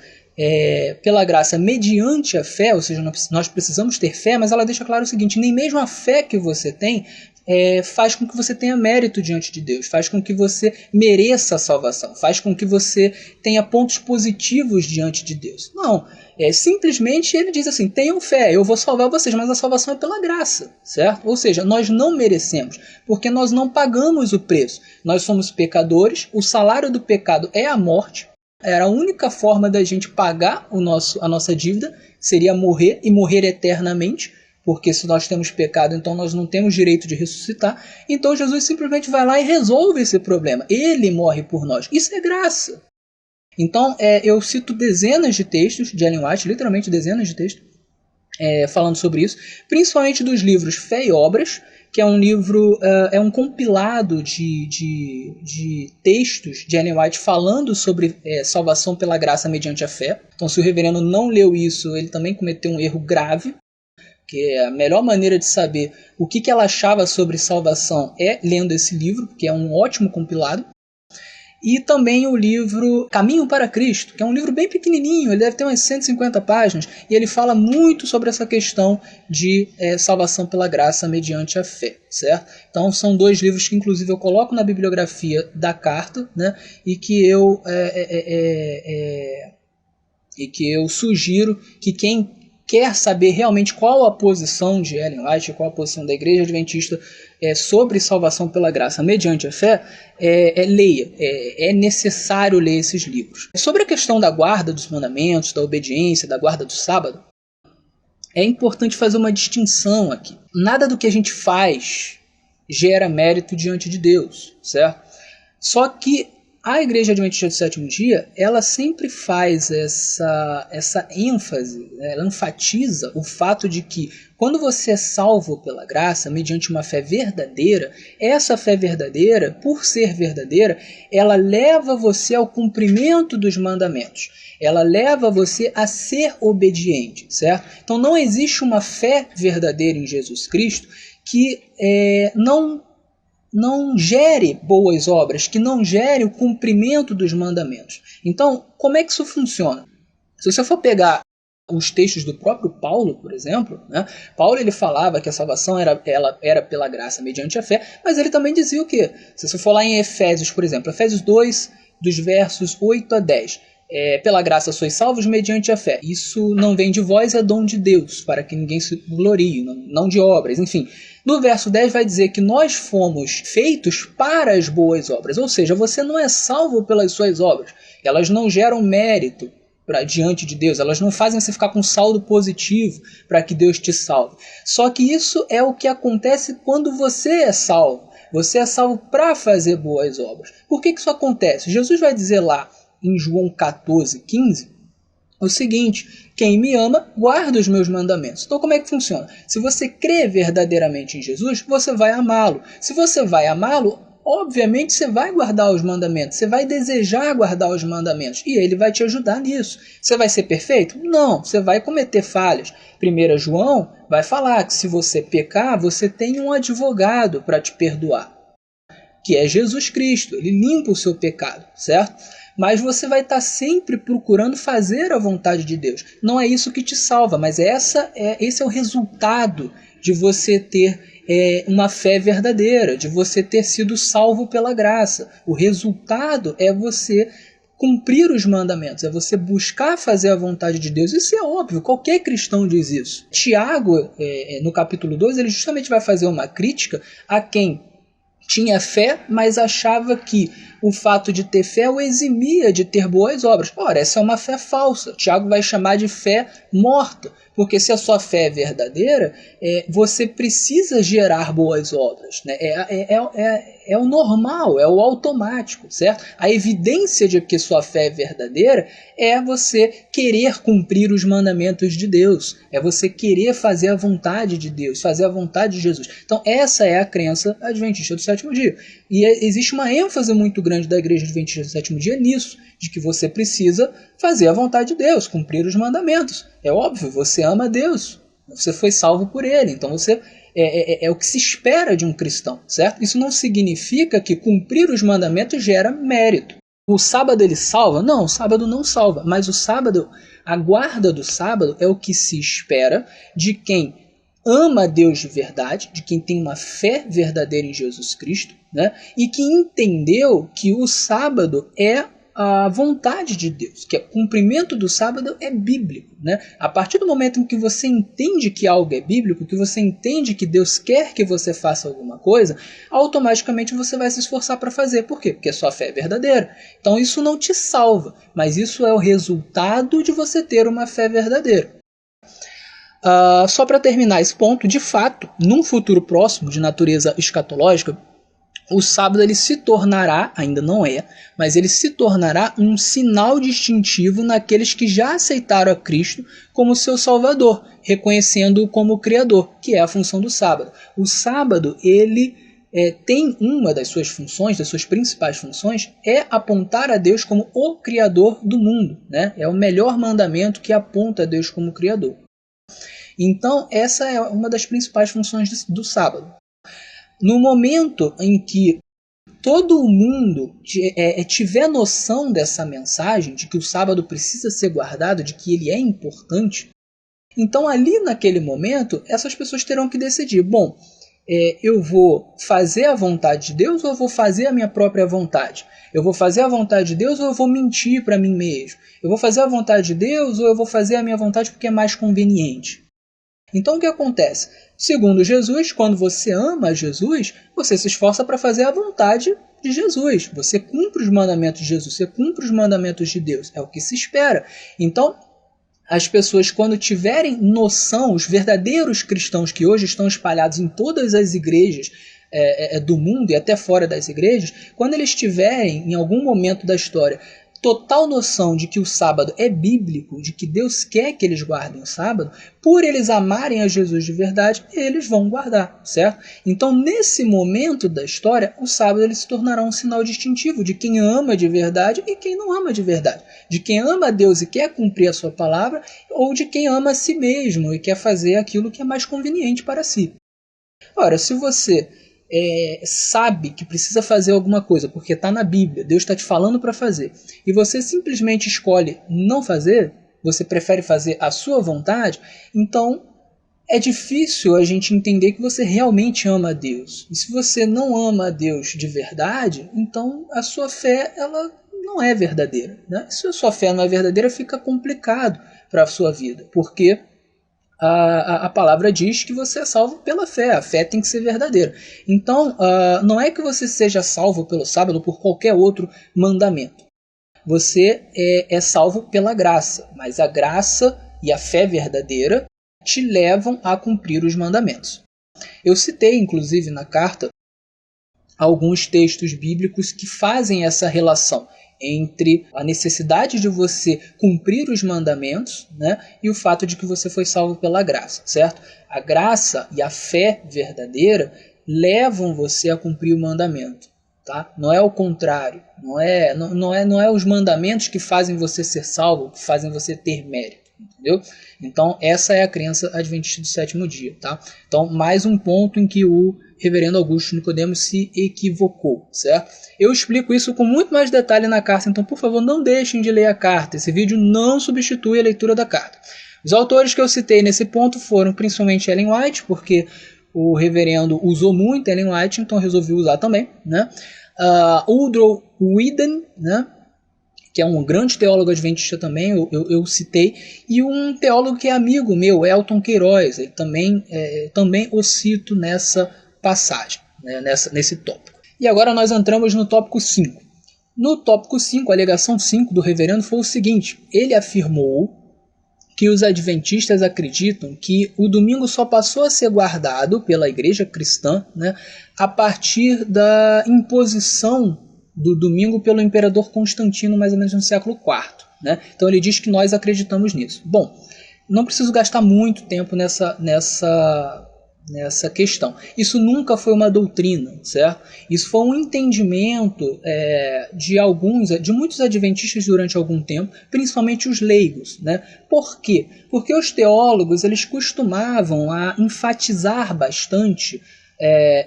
pela graça mediante a fé, ou seja, nós precisamos ter fé, mas ela deixa claro o seguinte: nem mesmo a fé que você tem faz com que você tenha mérito diante de Deus, faz com que você mereça a salvação, faz com que você tenha pontos positivos diante de Deus. Não, simplesmente ele diz assim: tenham fé, eu vou salvar vocês, mas a salvação é pela graça, certo? Ou seja, nós não merecemos, porque nós não pagamos o preço. Nós somos pecadores, o salário do pecado é a morte. Era a única forma da gente pagar a nossa dívida, seria morrer e morrer eternamente, porque se nós temos pecado, então nós não temos direito de ressuscitar. Então Jesus simplesmente vai lá e resolve esse problema. Ele morre por nós. Isso é graça. Então eu cito dezenas de textos de Ellen White, literalmente dezenas de textos, falando sobre isso, principalmente dos livros Fé e Obras, que é um livro, é um compilado de textos de Ellen White falando sobre salvação pela graça mediante a fé. Então, se o reverendo não leu isso, ele também cometeu um erro grave, que a melhor maneira de saber o que ela achava sobre salvação é lendo esse livro, que é um ótimo compilado. E também o livro Caminho para Cristo, que é um livro bem pequenininho, ele deve ter umas 150 páginas, e ele fala muito sobre essa questão de salvação pela graça mediante a fé, certo? Então são dois livros que inclusive eu coloco na bibliografia da carta, né, e que eu sugiro que quem quer saber realmente qual a posição de Ellen White, qual a posição da Igreja Adventista sobre salvação pela graça mediante a fé, leia. É necessário ler esses livros. Sobre a questão da guarda dos mandamentos, da obediência, da guarda do sábado, é importante fazer uma distinção aqui. Nada do que a gente faz gera mérito diante de Deus, certo? Só que a Igreja Adventista do Sétimo Dia, ela sempre faz essa ênfase, ela enfatiza o fato de que quando você é salvo pela graça, mediante uma fé verdadeira, essa fé verdadeira, por ser verdadeira, ela leva você ao cumprimento dos mandamentos. Ela leva você a ser obediente, certo? Então não existe uma fé verdadeira em Jesus Cristo que não gere boas obras, que não gere o cumprimento dos mandamentos. Então, como é que isso funciona? Se você for pegar os textos do próprio Paulo, por exemplo, né? Paulo ele falava que a salvação era pela graça mediante a fé, mas ele também dizia o quê? Se você for lá em Efésios, por exemplo, Efésios 2, dos versos 8 a 10, pela graça sois salvos mediante a fé. Isso não vem de vós, é dom de Deus, para que ninguém se glorie, não de obras, enfim. No verso 10 vai dizer que nós fomos feitos para as boas obras, ou seja, você não é salvo pelas suas obras, elas não geram mérito diante de Deus, elas não fazem você ficar com saldo positivo para que Deus te salve. Só que isso é o que acontece quando você é salvo. Você é salvo para fazer boas obras. Por que isso acontece? Jesus vai dizer lá em João 14:15, o seguinte: quem me ama, guarda os meus mandamentos. Então como é que funciona? Se você crê verdadeiramente em Jesus, você vai amá-lo. Se você vai amá-lo, obviamente você vai guardar os mandamentos, você vai desejar guardar os mandamentos, e ele vai te ajudar nisso. Você vai ser perfeito? Não, você vai cometer falhas. 1 João vai falar que se você pecar, você tem um advogado para te perdoar, que é Jesus Cristo. Ele limpa o seu pecado, certo? Mas você vai estar sempre procurando fazer a vontade de Deus. Não é isso que te salva, mas esse é o resultado de você ter uma fé verdadeira, de você ter sido salvo pela graça. O resultado é você cumprir os mandamentos, é você buscar fazer a vontade de Deus. Isso é óbvio, qualquer cristão diz isso. Tiago, no capítulo 2, ele justamente vai fazer uma crítica a quem tinha fé, mas achava que o fato de ter fé o eximia de ter boas obras. Ora, essa é uma fé falsa. Tiago vai chamar de fé morta, porque se a sua fé é verdadeira, você precisa gerar boas obras, né? É o normal, é o automático, certo? A evidência de que sua fé é verdadeira é você querer cumprir os mandamentos de Deus, é você querer fazer a vontade de Deus, fazer a vontade de Jesus. Então essa é a crença adventista do sétimo dia. E existe uma ênfase muito grande da igreja adventista do sétimo dia nisso, de que você precisa fazer a vontade de Deus, cumprir os mandamentos. É óbvio, você ama Deus, você foi salvo por Ele, então você é o que se espera de um cristão, certo? Isso não significa que cumprir os mandamentos gera mérito. O sábado ele salva? Não, o sábado não salva, mas o sábado, a guarda do sábado é o que se espera de quem ama Deus de verdade, de quem tem uma fé verdadeira em Jesus Cristo, né? E que entendeu que o sábado é a vontade de Deus, que o cumprimento do sábado é bíblico, né? A partir do momento em que você entende que algo é bíblico, que você entende que Deus quer que você faça alguma coisa, automaticamente você vai se esforçar para fazer. Por quê? Porque a sua fé é verdadeira. Então isso não te salva, mas isso é o resultado de você ter uma fé verdadeira. Só para terminar esse ponto, de fato, num futuro próximo de natureza escatológica, o sábado ele se tornará, ainda não é, mas ele se tornará um sinal distintivo naqueles que já aceitaram a Cristo como seu Salvador, reconhecendo-o como Criador, que é a função do sábado. O sábado, ele tem uma das suas funções, das suas principais funções, é apontar a Deus como o Criador do mundo, né? É o melhor mandamento que aponta a Deus como Criador. Então, essa é uma das principais funções do sábado. No momento em que todo o mundo tiver noção dessa mensagem, de que o sábado precisa ser guardado, de que ele é importante, então ali naquele momento, essas pessoas terão que decidir, bom, eu vou fazer a vontade de Deus ou eu vou fazer a minha própria vontade? Eu vou fazer a vontade de Deus ou eu vou mentir para mim mesmo? Eu vou fazer a vontade de Deus ou eu vou fazer a minha vontade porque é mais conveniente? Então o que acontece? Segundo Jesus, quando você ama Jesus, você se esforça para fazer a vontade de Jesus. Você cumpre os mandamentos de Jesus, você cumpre os mandamentos de Deus. É o que se espera. Então, as pessoas, quando tiverem noção, os verdadeiros cristãos que hoje estão espalhados em todas as igrejas do mundo e até fora das igrejas, quando eles tiverem, em algum momento da história, total noção de que o sábado é bíblico, de que Deus quer que eles guardem o sábado, por eles amarem a Jesus de verdade, eles vão guardar, certo? Então, nesse momento da história, o sábado ele se tornará um sinal distintivo de quem ama de verdade e quem não ama de verdade, de quem ama a Deus e quer cumprir a sua palavra, ou de quem ama a si mesmo e quer fazer aquilo que é mais conveniente para si. Ora, se você sabe que precisa fazer alguma coisa porque está na Bíblia, Deus está te falando para fazer, e você simplesmente escolhe não fazer, você prefere fazer a sua vontade, então é difícil a gente entender que você realmente ama a Deus. E se você não ama a Deus de verdade, então a sua fé ela não é verdadeira, né? Se a sua fé não é verdadeira, fica complicado para a sua vida, porque a palavra diz que você é salvo pela fé. A fé tem que ser verdadeira. Então, não é que você seja salvo pelo sábado ou por qualquer outro mandamento. Você é salvo pela graça, mas a graça e a fé verdadeira te levam a cumprir os mandamentos. Eu citei, inclusive, na carta, alguns textos bíblicos que fazem essa relação entre a necessidade de você cumprir os mandamentos, né, e o fato de que você foi salvo pela graça, certo? A graça e a fé verdadeira levam você a cumprir o mandamento, tá? Não é o contrário, não é os mandamentos que fazem você ser salvo, que fazem você ter mérito, entendeu? Então essa é a crença adventista do sétimo dia, tá? Então mais um ponto em que o reverendo Augusto Nicodemos se equivocou, certo? Eu explico isso com muito mais detalhe na carta, então por favor não deixem de ler a carta. Esse vídeo não substitui a leitura da carta. Os autores que eu citei nesse ponto foram principalmente Ellen White, porque o reverendo usou muito Ellen White, então resolvi usar também, né? Woodrow Wilson, né? que é um grande teólogo adventista também, eu citei, e um teólogo que é amigo meu, Elton Queiroz, ele também o cito nessa passagem, né, nesse tópico. E agora nós entramos no tópico 5. No tópico 5, a alegação 5 do reverendo foi o seguinte: ele afirmou que os adventistas acreditam que o domingo só passou a ser guardado pela igreja cristã, né, a partir da imposição do domingo pelo imperador Constantino, mais ou menos no século IV. Né? Então ele diz que nós acreditamos nisso. Bom, não preciso gastar muito tempo nessa questão. Isso nunca foi uma doutrina, certo? Isso foi um entendimento de muitos adventistas durante algum tempo, principalmente os leigos, né? Por quê? Porque os teólogos eles costumavam a enfatizar bastante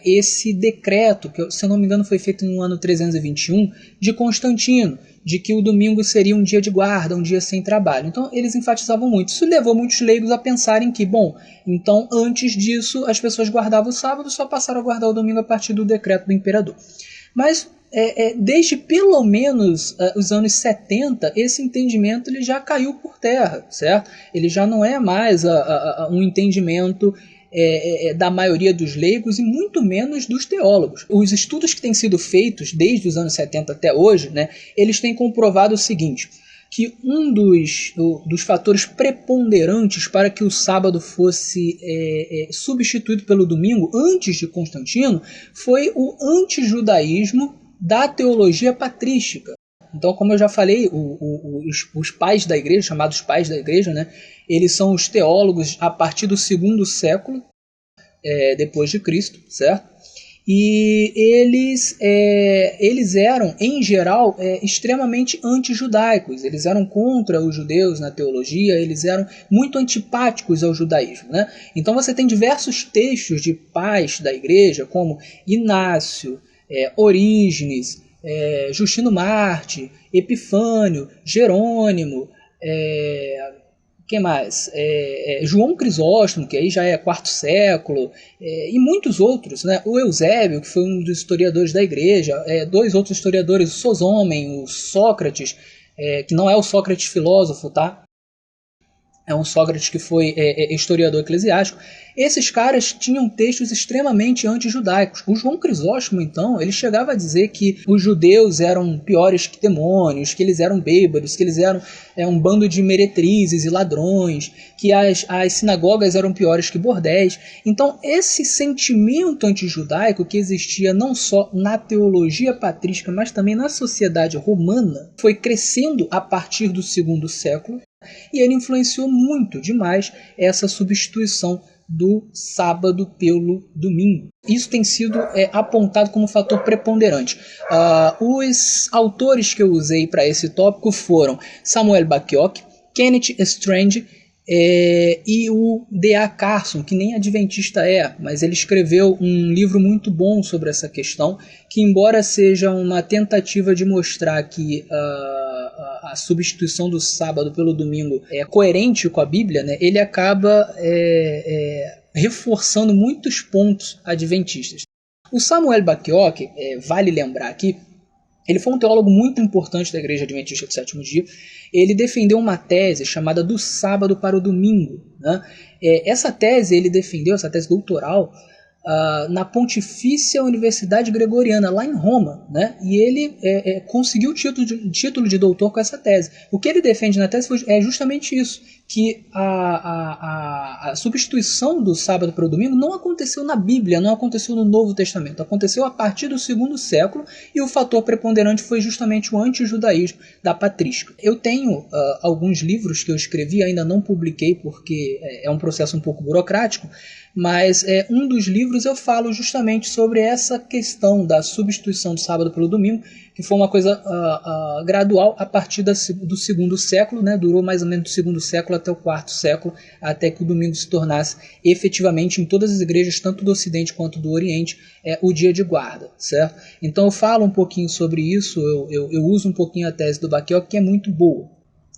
esse decreto, que se eu não me engano foi feito no ano 321, de Constantino, de que o domingo seria um dia de guarda, um dia sem trabalho. Então eles enfatizavam muito. Isso levou muitos leigos a pensarem que, bom, então antes disso as pessoas guardavam o sábado, só passaram a guardar o domingo a partir do decreto do imperador. Mas desde pelo menos os anos 70, esse entendimento ele já caiu por terra, certo? Ele já não é mais um entendimento da maioria dos leigos e muito menos dos teólogos. Os estudos que têm sido feitos desde os anos 70 até hoje, né, eles têm comprovado o seguinte, que um dos fatores preponderantes para que o sábado fosse substituído pelo domingo antes de Constantino foi o antijudaísmo da teologia patrística. Então, como eu já falei, os pais da igreja, chamados pais da igreja, né, eles são os teólogos a partir do 2º século depois de Cristo, certo? E eles eram, em geral, extremamente antijudaicos. Eles eram contra os judeus na teologia, eles eram muito antipáticos ao judaísmo, né? Então você tem diversos textos de pais da igreja, como Inácio, Orígenes, Justino Marte, Epifânio, Jerônimo, quem mais? João Crisóstomo, que aí já é 4º século, e muitos outros, né? O Eusébio, que foi um dos historiadores da igreja, 2 outros historiadores, o Sosômen, o Sócrates, que não é o Sócrates filósofo, tá? É um Sócrates que foi historiador eclesiástico. Esses caras tinham textos extremamente antijudaicos. O João Crisóstomo, então, ele chegava a dizer que os judeus eram piores que demônios, que eles eram bêbados, que eles eram um bando de meretrizes e ladrões, que as sinagogas eram piores que bordéis. Então, esse sentimento antijudaico que existia não só na teologia patrística, mas também na sociedade romana, foi crescendo a partir do 2º século, e ele influenciou muito demais essa substituição do sábado pelo domingo. Isso tem sido apontado como fator preponderante. Os autores que eu usei para esse tópico foram Samuel Bacchiocchi, Kenneth Strange e o D.A. Carson, que nem adventista mas ele escreveu um livro muito bom sobre essa questão, que embora seja uma tentativa de mostrar que a substituição do sábado pelo domingo é coerente com a Bíblia, né, ele acaba reforçando muitos pontos adventistas. O Samuel Bacchiocchi, vale lembrar aqui, ele foi um teólogo muito importante da Igreja Adventista do Sétimo Dia. Ele defendeu uma tese chamada do sábado para o domingo, né? Essa tese ele defendeu, essa tese doutoral, na Pontifícia Universidade Gregoriana, lá em Roma, né? E ele conseguiu o título de doutor com essa tese. O que ele defende na tese é justamente isso, que a substituição do sábado para o domingo não aconteceu na Bíblia, não aconteceu no Novo Testamento, aconteceu a partir do 2º século, e o fator preponderante foi justamente o antijudaísmo da patrística. Eu tenho alguns livros que eu escrevi, ainda não publiquei porque é um processo um pouco burocrático, mas um dos livros eu falo justamente sobre essa questão da substituição do sábado pelo domingo, que foi uma coisa gradual a partir do 2º século, né? Durou mais ou menos do 2º século até o 4º século, até que o domingo se tornasse efetivamente em todas as igrejas, tanto do Ocidente quanto do Oriente, o dia de guarda, certo? Então eu falo um pouquinho sobre isso, eu uso um pouquinho a tese do Bacchiocchi, que é muito boa.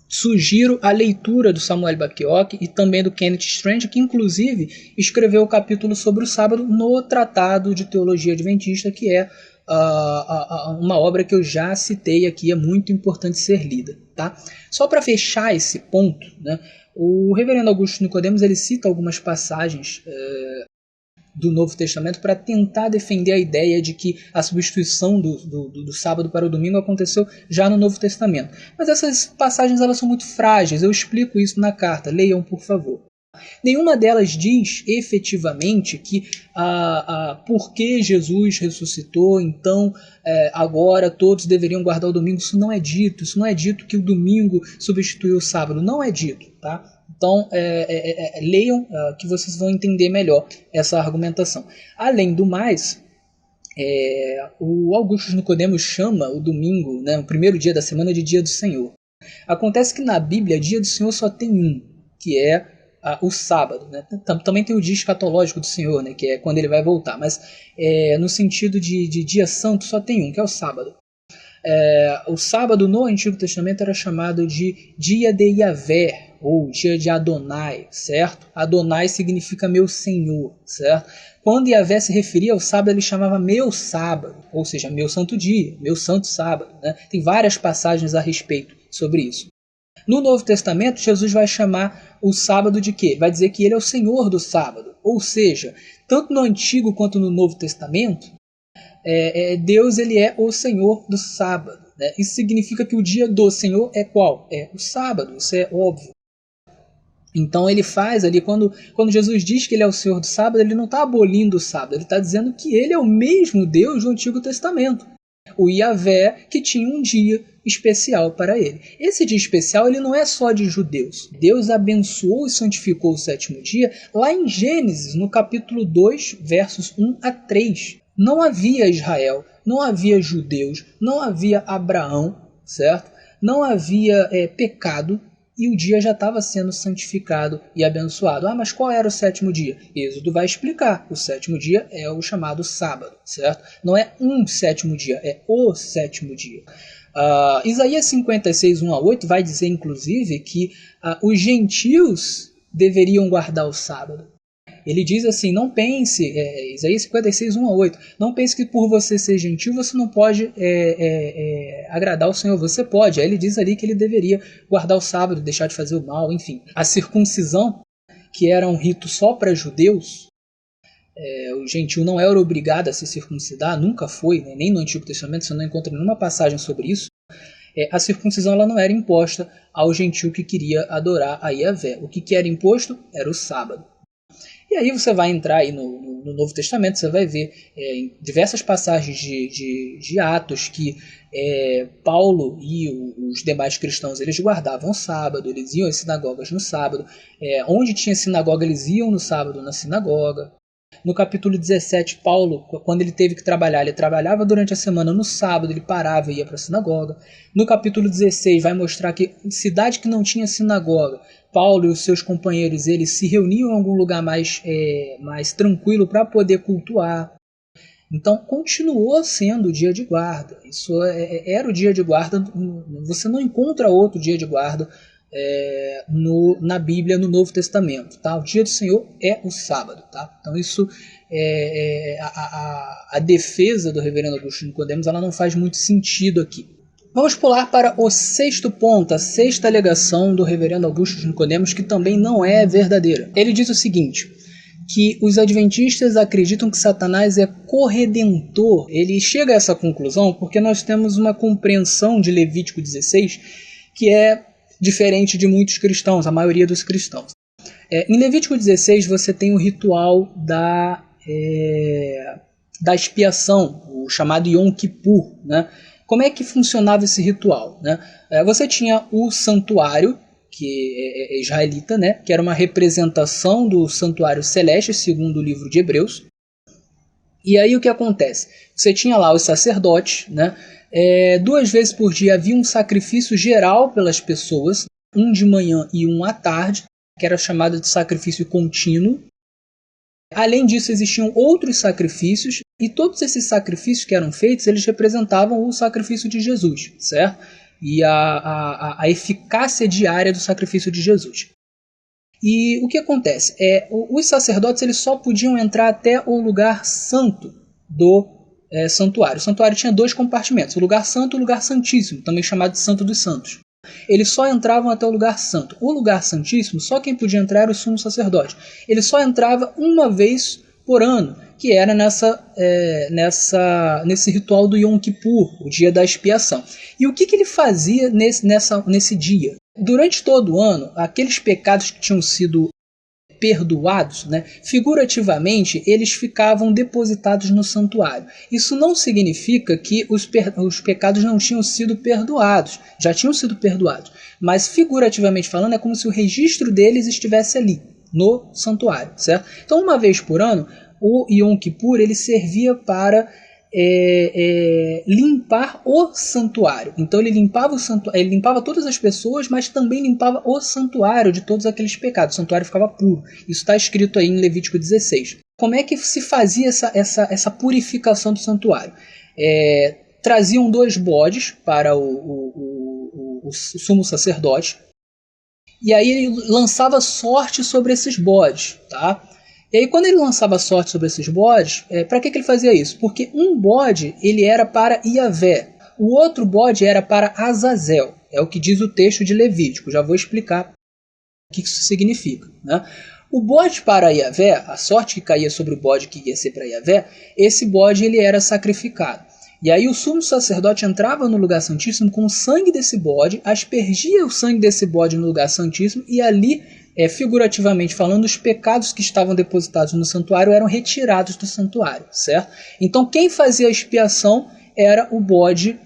Sugiro a leitura do Samuel Bacchiocchi e também do Kenneth Strange, que inclusive escreveu o capítulo sobre o sábado no Tratado de Teologia Adventista, que é uma obra que eu já citei aqui, é muito importante ser lida. Tá? Só para fechar esse ponto, né, o reverendo Augusto Nicodemos ele cita algumas passagens do Novo Testamento para tentar defender a ideia de que a substituição do sábado para o domingo aconteceu já no Novo Testamento. Mas essas passagens elas são muito frágeis, eu explico isso na carta, leiam por favor. Nenhuma delas diz efetivamente que porque Jesus ressuscitou, então agora todos deveriam guardar o domingo. Isso não é dito. Isso não é dito que o domingo substituiu o sábado. Não é dito. Tá? Então leiam que vocês vão entender melhor essa argumentação. Além do mais, o Augusto Nicodemos chama o domingo, né, o primeiro dia da semana, de dia do Senhor. Acontece que na Bíblia dia do Senhor só tem um, que é o sábado, né? Também tem o dia escatológico do Senhor, né? Que é quando ele vai voltar, mas no sentido de dia santo só tem um, que é o sábado. O sábado no Antigo Testamento era chamado de dia de Yahvé, ou dia de Adonai, certo? Adonai significa meu Senhor, certo? Quando Yahvé se referia ao sábado, ele chamava meu sábado, ou seja, meu santo dia, meu santo sábado, né? Tem várias passagens a respeito sobre isso. No Novo Testamento, Jesus vai chamar o sábado de quê? Vai dizer que ele é o Senhor do sábado. Ou seja, tanto no Antigo quanto no Novo Testamento, Deus ele é o Senhor do sábado. Né? Isso significa que o dia do Senhor é qual? É o sábado, isso é óbvio. Então ele faz ali, quando Jesus diz que ele é o Senhor do sábado, ele não está abolindo o sábado, ele está dizendo que ele é o mesmo Deus do Antigo Testamento. O Yahvé que tinha um dia especial para ele. Esse dia especial ele não é só de judeus. Deus abençoou e santificou o sétimo dia lá em Gênesis, no capítulo 2, versos 1 a 3. Não havia Israel, não havia judeus, não havia Abraão, certo? Não havia pecado e o dia já estava sendo santificado e abençoado. Mas qual era o sétimo dia? Êxodo vai explicar. O sétimo dia é o chamado sábado, certo? Não é um sétimo dia, é o sétimo dia. Isaías 56, 1 a 8 vai dizer inclusive que os gentios deveriam guardar o sábado. Ele diz assim, não pense, Isaías 56, 1 a 8, não pense que por você ser gentil você não pode agradar o Senhor, você pode. Aí ele diz ali que ele deveria guardar o sábado, deixar de fazer o mal, enfim. A circuncisão, que era um rito só para judeus, o gentil não era obrigado a se circuncidar, nunca foi, né? Nem no Antigo Testamento você não encontra nenhuma passagem sobre isso. A circuncisão ela não era imposta ao gentil que queria adorar a Yahvé. O que era imposto era o sábado. E aí você vai entrar aí no Novo Testamento, você vai ver em diversas passagens de Atos que Paulo e os demais cristãos eles guardavam o sábado, eles iam às sinagogas no sábado. Onde tinha sinagoga, eles iam no sábado na sinagoga. No capítulo 17, Paulo, quando ele teve que trabalhar, ele trabalhava durante a semana, no sábado ele parava e ia para a sinagoga. No capítulo 16 vai mostrar que cidade que não tinha sinagoga, Paulo e os seus companheiros eles se reuniam em algum lugar mais tranquilo para poder cultuar. Então continuou sendo o dia de guarda. Isso era o dia de guarda. Você não encontra outro dia de guarda na Bíblia, no Novo Testamento. Tá? O dia do Senhor é o sábado. Tá? Então isso a defesa do reverendo Augusto Nicodemos ela não faz muito sentido aqui. Vamos pular para o sexto ponto, a sexta alegação do reverendo Augusto Nicodemos, que também não é verdadeira. Ele diz o seguinte, que os adventistas acreditam que Satanás é corredentor. Ele chega a essa conclusão porque nós temos uma compreensão de Levítico 16 que é diferente de muitos cristãos, a maioria dos cristãos. Em Levítico 16 você tem o ritual da expiação, o chamado Yom Kippur, né? Como é que funcionava esse ritual? Né? Você tinha o santuário, que é israelita, né? Que era uma representação do santuário celeste, segundo o livro de Hebreus. E aí o que acontece? Você tinha lá os sacerdotes, né? 2 vezes por dia havia um sacrifício geral pelas pessoas, um de manhã e um à tarde, que era chamado de sacrifício contínuo. Além disso, existiam outros sacrifícios, e todos esses sacrifícios que eram feitos, eles representavam o sacrifício de Jesus, certo? E a eficácia diária do sacrifício de Jesus. E o que acontece? Os sacerdotes eles só podiam entrar até o lugar santo do santuário. O santuário tinha 2 compartimentos, o lugar santo e o lugar santíssimo, também chamado de Santo dos Santos. Eles só entravam até o lugar santo. O lugar santíssimo, só quem podia entrar era o sumo sacerdote. Ele só entrava uma vez por ano, que era nesse ritual do Yom Kippur, o dia da expiação. E o que ele fazia nesse dia? Durante todo o ano, aqueles pecados que tinham sido perdoados, figurativamente, eles ficavam depositados no santuário. Isso não significa que os pecados não tinham sido perdoados, já tinham sido perdoados, mas figurativamente falando, é como se o registro deles estivesse ali, no santuário, certo? Então, uma vez por ano, o Yom Kippur ele servia para limpar o santuário. Então ele limpava ele limpava todas as pessoas, mas também limpava o santuário de todos aqueles pecados. O santuário ficava puro. Isso está escrito aí em Levítico 16. Como é que se fazia essa purificação do santuário? Traziam 2 bodes para o sumo sacerdote, e aí ele lançava sorte sobre esses bodes, tá? E aí quando ele lançava sorte sobre esses bodes, para que ele fazia isso? Porque um bode ele era para Iavé, o outro bode era para Azazel. É o que diz o texto de Levítico, já vou explicar o que isso significa, né? O bode para Iavé, a sorte que caía sobre o bode que ia ser para Iavé, esse bode ele era sacrificado. E aí o sumo sacerdote entrava no lugar santíssimo com o sangue desse bode, aspergia o sangue desse bode no lugar santíssimo e ali, figurativamente falando, os pecados que estavam depositados no santuário eram retirados do santuário, certo? Então quem fazia a expiação era o bode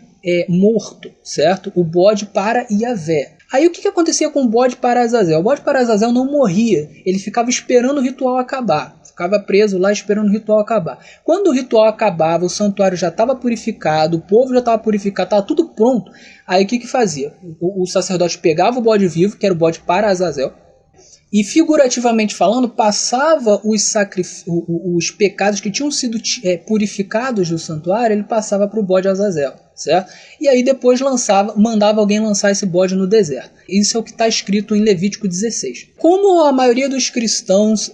morto, certo? O bode para Iavé. Aí o que acontecia com o bode para Azazel? O bode para Azazel não morria, ele ficava esperando o ritual acabar. Ficava preso lá esperando o ritual acabar. Quando o ritual acabava, o santuário já estava purificado, o povo já estava purificado, estava tudo pronto. Aí o que fazia? O sacerdote pegava o bode vivo, que era o bode para Azazel, e figurativamente falando, passava os pecados que tinham sido purificados do santuário, ele passava para o bode Azazel, certo? E aí depois mandava alguém lançar esse bode no deserto. Isso é o que está escrito em Levítico 16. Como a maioria dos cristãos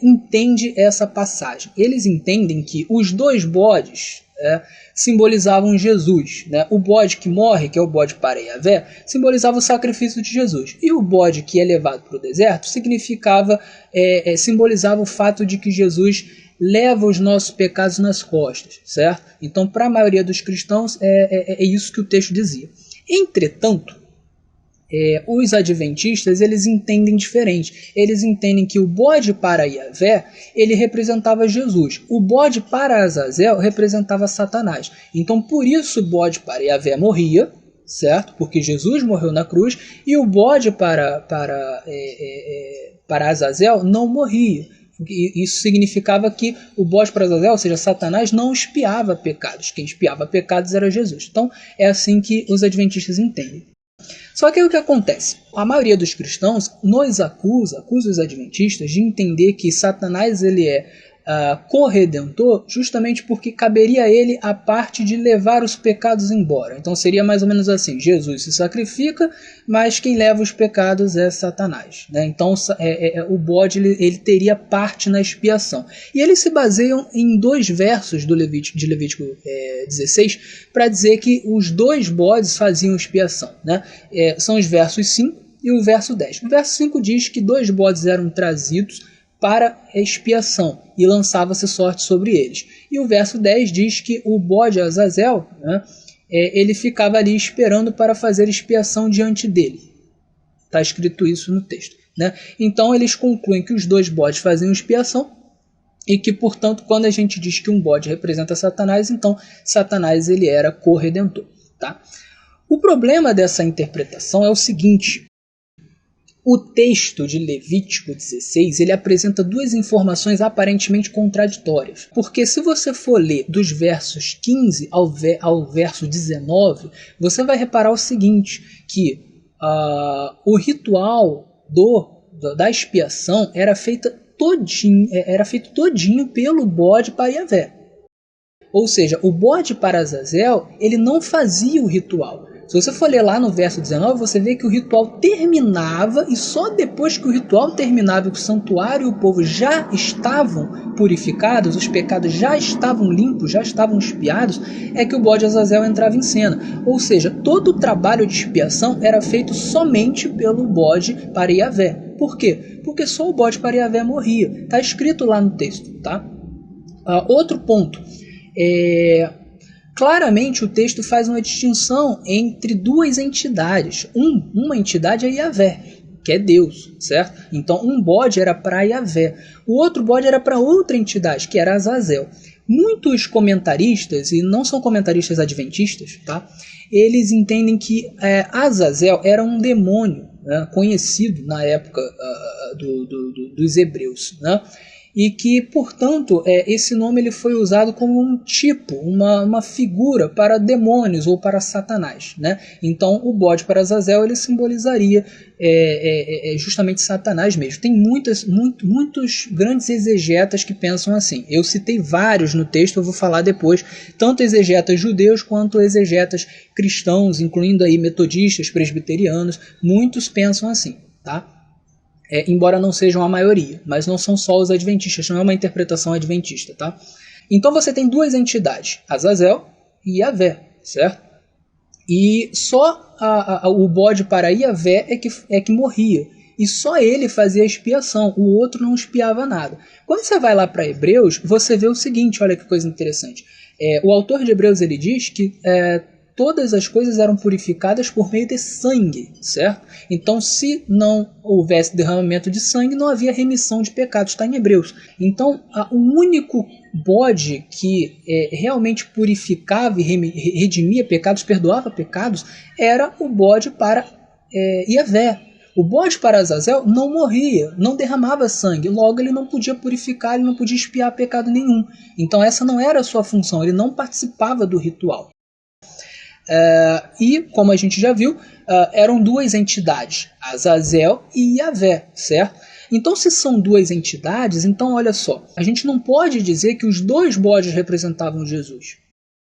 entende essa passagem? Eles entendem que os 2 bodes simbolizavam Jesus, né? O bode que morre, que é o bode para Iavé, simbolizava o sacrifício de Jesus. E o bode que é levado para o deserto simbolizava o fato de que Jesus leva os nossos pecados nas costas, certo? Então, para a maioria dos cristãos, é isso que o texto dizia. Entretanto, os adventistas eles entendem diferente. Eles entendem que o bode para Iavé ele representava Jesus. O bode para Azazel representava Satanás. Então por isso o bode para Iavé morria, certo? Porque Jesus morreu na cruz. E o bode para Azazel não morria. Isso significava que o bode para Azazel, ou seja, Satanás, não expiava pecados. Quem expiava pecados era Jesus. Então é assim que os adventistas entendem. Só que aí o que acontece? A maioria dos cristãos acusa os adventistas de entender que Satanás ele é corredentor justamente porque caberia a ele a parte de levar os pecados embora. Então seria mais ou menos assim, Jesus se sacrifica, mas quem leva os pecados é Satanás, né? Então o bode ele teria parte na expiação. E eles se baseiam em 2 versos de Levítico 16 para dizer que os 2 bodes faziam expiação, né? São os versos 5 e o verso 10. O verso 5 diz que 2 bodes eram trazidos para expiação e lançava-se sorte sobre eles. E o verso 10 diz que o bode Azazel, né, ele ficava ali esperando para fazer expiação diante dele. Está escrito isso no texto, né? Então eles concluem que os 2 bodes faziam expiação e que, portanto, quando a gente diz que um bode representa Satanás, então Satanás ele era corredentor. Tá? O problema dessa interpretação é o seguinte: o texto de Levítico 16 ele apresenta 2 informações aparentemente contraditórias. Porque se você for ler dos versos 15 ao verso 19, você vai reparar o seguinte, que o ritual da expiação era feito todinho pelo bode para Iavé. Ou seja, o bode para Azazel ele não fazia o ritual. Se você for ler lá no verso 19, você vê que o ritual terminava, e só depois que o ritual terminava e o santuário e o povo já estavam purificados, os pecados já estavam limpos, já estavam expiados, é que o bode Azazel entrava em cena. Ou seja, todo o trabalho de expiação era feito somente pelo bode para Yahvé. Por quê? Porque só o bode para Yahvé morria. Está escrito lá no texto. Tá? Outro ponto. Claramente o texto faz uma distinção entre duas entidades. Uma entidade é Yahvé, que é Deus, certo? Então um bode era para Yahvé. O outro bode era para outra entidade, que era Azazel. Muitos comentaristas, e não são comentaristas adventistas, tá? Eles entendem que Azazel era um demônio, né, conhecido na época dos hebreus, né? E que, portanto, esse nome ele foi usado como um tipo, uma figura para demônios ou para Satanás, né? Então, o bode para Azazel ele simbolizaria justamente Satanás mesmo. Tem muitos grandes exegetas que pensam assim. Eu citei vários no texto, eu vou falar depois, tanto exegetas judeus quanto exegetas cristãos, incluindo aí metodistas, presbiterianos, muitos pensam assim, tá? Embora não sejam a maioria, mas não são só os adventistas, não é uma interpretação adventista, tá? Então você tem duas entidades, Azazel e Yahvé, certo? E só o bode para Yahvé é que morria, e só ele fazia a expiação, o outro não expiava nada. Quando você vai lá para Hebreus, você vê o seguinte, olha que coisa interessante. O autor de Hebreus ele diz que todas as coisas eram purificadas por meio de sangue, certo? Então, se não houvesse derramamento de sangue, não havia remissão de pecados, está em Hebreus. Então, o único bode que realmente purificava e redimia pecados, perdoava pecados, era o bode para Yahvé. O bode para Azazel não morria, não derramava sangue, logo ele não podia purificar, ele não podia expiar pecado nenhum. Então essa não era a sua função, ele não participava do ritual. E, como a gente já viu, eram duas entidades, Azazel e Yahvé, certo? Então, se são duas entidades, então olha só, a gente não pode dizer que os dois bodes representavam Jesus,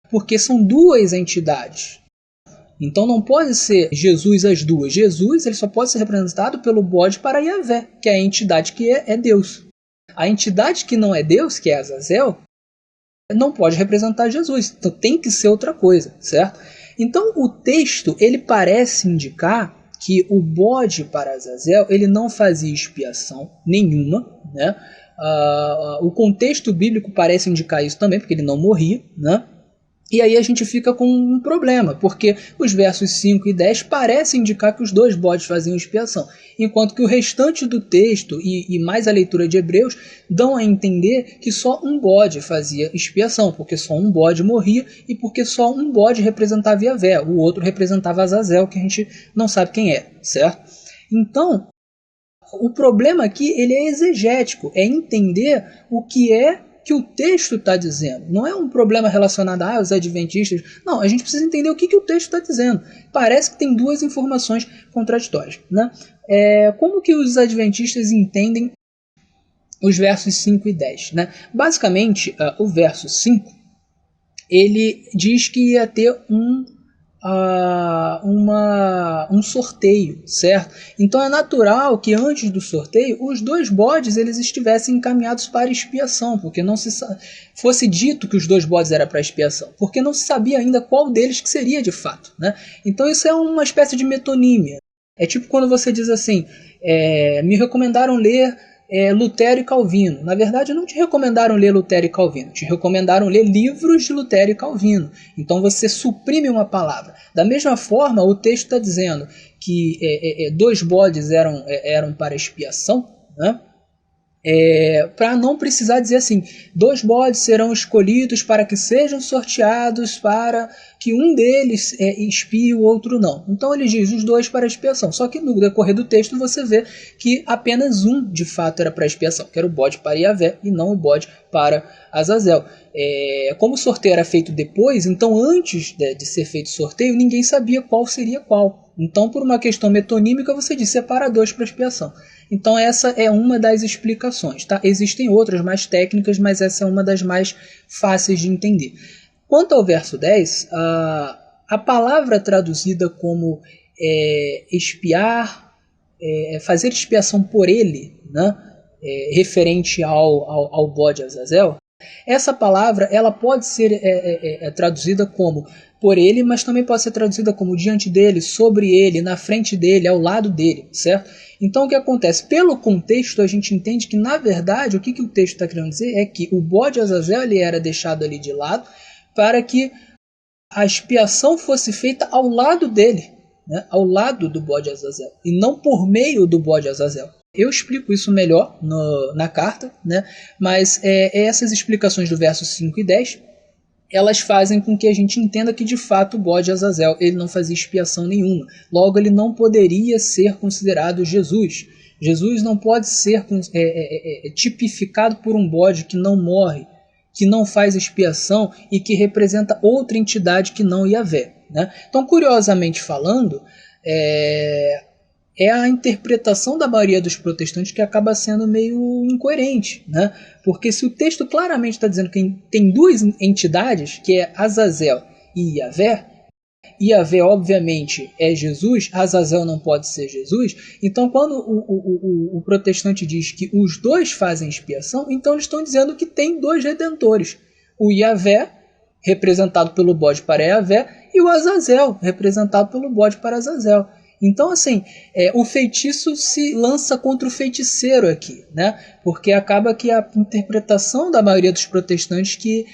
porque são duas entidades. Então não pode ser Jesus as duas. Jesus ele só pode ser representado pelo bode para Yahvé, que é a entidade que é Deus. A entidade que não é Deus, que é Azazel, não pode representar Jesus. Então tem que ser outra coisa, certo? Então o texto ele parece indicar que o bode para Azazel ele não fazia expiação nenhuma, né? O contexto bíblico parece indicar isso também, porque ele não morria, né? E aí a gente fica com um problema, porque os versos 5 e 10 parecem indicar que os dois bodes faziam expiação, enquanto que o restante do texto e mais a leitura de Hebreus dão a entender que só um bode fazia expiação, porque só um bode morria e porque só um bode representava Yahvé, o outro representava Azazel, que a gente não sabe quem é, certo? Então, o problema aqui ele é exegético, é entender o que o texto está dizendo. Não é um problema relacionado aos adventistas. Não, a gente precisa entender o que o texto está dizendo. Parece que tem duas informações contraditórias, né? Como que os adventistas entendem os versos 5 e 10? Né? Basicamente, o verso 5 ele diz que ia ter um sorteio, certo? Então é natural que antes do sorteio os dois bodes eles estivessem encaminhados para expiação, porque não se fosse dito que os dois bodes eram para expiação, porque não se sabia ainda qual deles que seria de fato, né? Então isso é uma espécie de metonímia. É tipo quando você diz assim, me recomendaram ler Lutero e Calvino. Na verdade, não te recomendaram ler Lutero e Calvino, te recomendaram ler livros de Lutero e Calvino. Então você suprime uma palavra. Da mesma forma, o texto está dizendo que dois bodes eram para expiação, né? Para não precisar dizer assim, dois bodes serão escolhidos para que sejam sorteados para que um deles expie o outro não. Então ele diz os dois para expiação, só que no decorrer do texto você vê que apenas um de fato era para expiação, que era o bode para Yahvé e não o bode para Azazel. Como o sorteio era feito depois, então antes de ser feito o sorteio ninguém sabia qual seria qual. Então por uma questão metonímica você diz separa dois para expiação. Então essa é uma das explicações, tá? Existem outras mais técnicas, mas essa é uma das mais fáceis de entender. Quanto ao verso 10, A palavra traduzida como expiar, fazer expiação por ele, né? Referente ao bode Azazel, essa palavra ela pode ser traduzida como por ele, mas também pode ser traduzida como diante dele, sobre ele, na frente dele, ao lado dele, certo? Então o que acontece? Pelo contexto a gente entende que na verdade o que o texto está querendo dizer é que o bode Azazel ele era deixado ali de lado para que a expiação fosse feita ao lado dele, né? Ao lado do bode Azazel, e não por meio do bode Azazel. Eu explico isso melhor na carta, né? Mas essas explicações do verso 5 e 10, elas fazem com que a gente entenda que de fato o bode Azazel ele não fazia expiação nenhuma. Logo, ele não poderia ser considerado Jesus. Jesus não pode ser tipificado por um bode que não morre, que não faz expiação e que representa outra entidade que não Yahvé, né? Então, curiosamente falando, é a interpretação da maioria dos protestantes que acaba sendo meio incoerente, né? Porque se o texto claramente está dizendo que tem duas entidades, que é Azazel e Yahvé, Yahvé obviamente é Jesus, Azazel não pode ser Jesus, então quando o protestante diz que os dois fazem expiação, então eles estão dizendo que tem dois redentores, o Yahvé, representado pelo bode para Yahvé, e o Azazel, representado pelo bode para Azazel. Então, assim, o feitiço se lança contra o feiticeiro aqui, né? Porque acaba que a interpretação da maioria dos protestantes que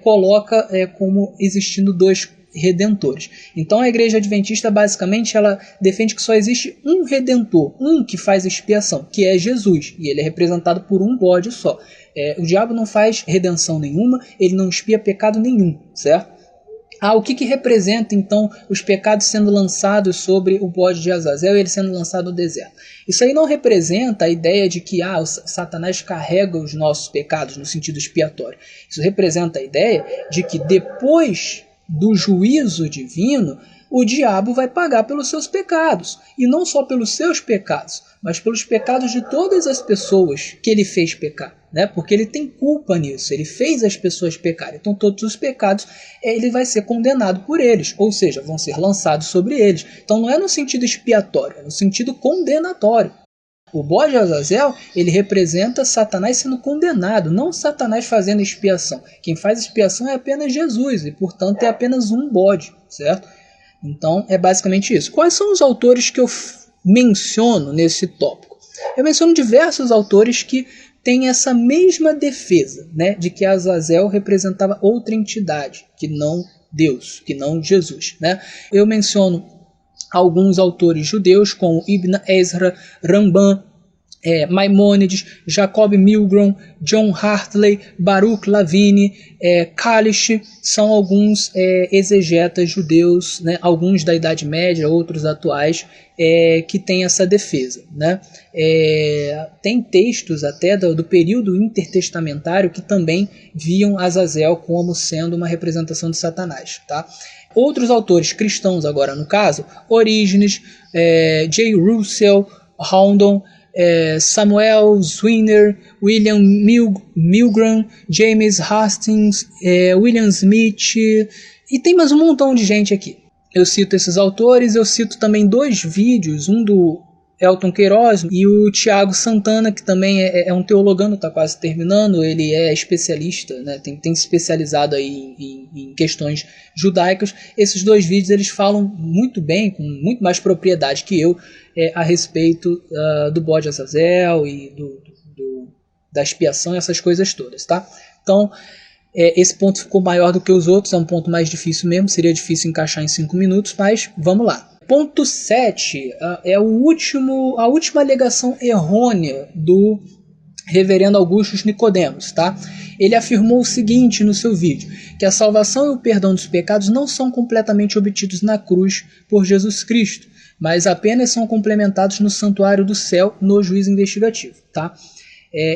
coloca como existindo dois redentores. Então, a Igreja Adventista, basicamente, ela defende que só existe um redentor, um que faz expiação, que é Jesus, e ele é representado por um bode só. O diabo não faz redenção nenhuma, ele não expia pecado nenhum, certo? O que representa então os pecados sendo lançados sobre o bode de Azazel e ele sendo lançado no deserto? Isso aí não representa a ideia de que o Satanás carrega os nossos pecados no sentido expiatório. Isso representa a ideia de que depois do juízo divino, o diabo vai pagar pelos seus pecados. E não só pelos seus pecados, mas pelos pecados de todas as pessoas que ele fez pecar, né? Porque ele tem culpa nisso, ele fez as pessoas pecarem. Então todos os pecados ele vai ser condenado por eles, ou seja, vão ser lançados sobre eles. Então não é no sentido expiatório, é no sentido condenatório. O bode Azazel, ele representa Satanás sendo condenado, não Satanás fazendo expiação. Quem faz expiação é apenas Jesus, e portanto é apenas um bode, certo? Então é basicamente isso. Quais são os autores que eu menciono nesse tópico? Eu menciono diversos autores que têm essa mesma defesa, né, de que Azazel representava outra entidade, que não Deus, que não Jesus, né? Eu menciono alguns autores judeus, como Ibn Ezra, Ramban, Maimônides, Jacob Milgrom, John Hartley, Baruch Lavine, Kalish, são alguns exegetas judeus, né, alguns da Idade Média, outros atuais, que têm essa defesa, né? Tem textos até do período intertestamentário que também viam Azazel como sendo uma representação de Satanás, tá? Outros autores cristãos agora no caso, Orígenes, J. Russell, Houndon, Samuel Zwinner, William Milgram, James Hastings, William Smith, e tem mais um montão de gente aqui. Eu cito esses autores, eu cito também dois vídeos, um do Elton Queiroz e o Tiago Santana, que também é um teologano, está quase terminando, ele é especialista, né, tem se especializado aí em questões judaicas. Esses dois vídeos eles falam muito bem, com muito mais propriedade que eu, a respeito do bode Azazel e da expiação e essas coisas todas, tá? Então, esse ponto ficou maior do que os outros, é um ponto mais difícil mesmo, seria difícil encaixar em 5 minutos, mas vamos lá. Ponto 7 é a última alegação errônea do reverendo Augustus Nicodemos, tá? Ele afirmou o seguinte no seu vídeo, que a salvação e o perdão dos pecados não são completamente obtidos na cruz por Jesus Cristo, mas apenas são complementados no santuário do céu no juízo investigativo, tá?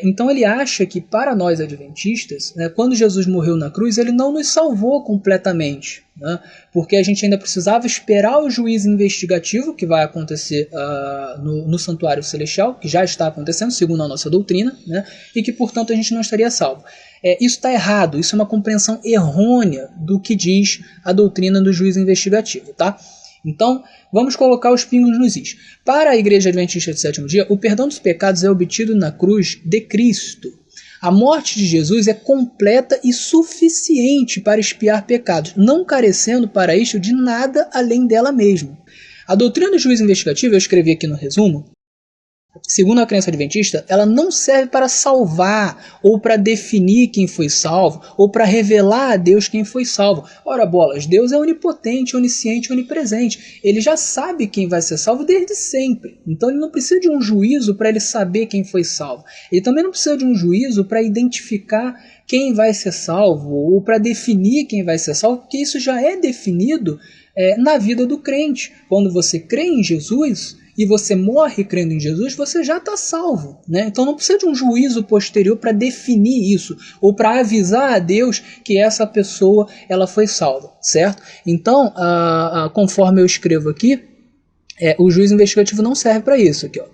Então ele acha que para nós adventistas, né, quando Jesus morreu na cruz, ele não nos salvou completamente, né, porque a gente ainda precisava esperar o juízo investigativo que vai acontecer no santuário celestial, que já está acontecendo segundo a nossa doutrina, né, e que portanto a gente não estaria salvo. Isso está errado, isso é uma compreensão errônea do que diz a doutrina do juízo investigativo, tá? Então, vamos colocar os pingos nos is. Para a Igreja Adventista do Sétimo Dia, o perdão dos pecados é obtido na cruz de Cristo. A morte de Jesus é completa e suficiente para expiar pecados, não carecendo para isto de nada além dela mesma. A doutrina do juízo investigativo, eu escrevi aqui no resumo, segundo a crença adventista, ela não serve para salvar, ou para definir quem foi salvo, ou para revelar a Deus quem foi salvo. Ora bolas, Deus é onipotente, onisciente, onipresente. Ele já sabe quem vai ser salvo desde sempre. Então ele não precisa de um juízo para ele saber quem foi salvo. Ele também não precisa de um juízo para identificar quem vai ser salvo, ou para definir quem vai ser salvo, porque isso já é definido na vida do crente. Quando você crê em Jesus e você morre crendo em Jesus, você já está salvo, né? Então não precisa de um juízo posterior para definir isso, ou para avisar a Deus que essa pessoa ela foi salva, certo? Então, conforme eu escrevo aqui, o juízo investigativo não serve para isso. Aqui, ó.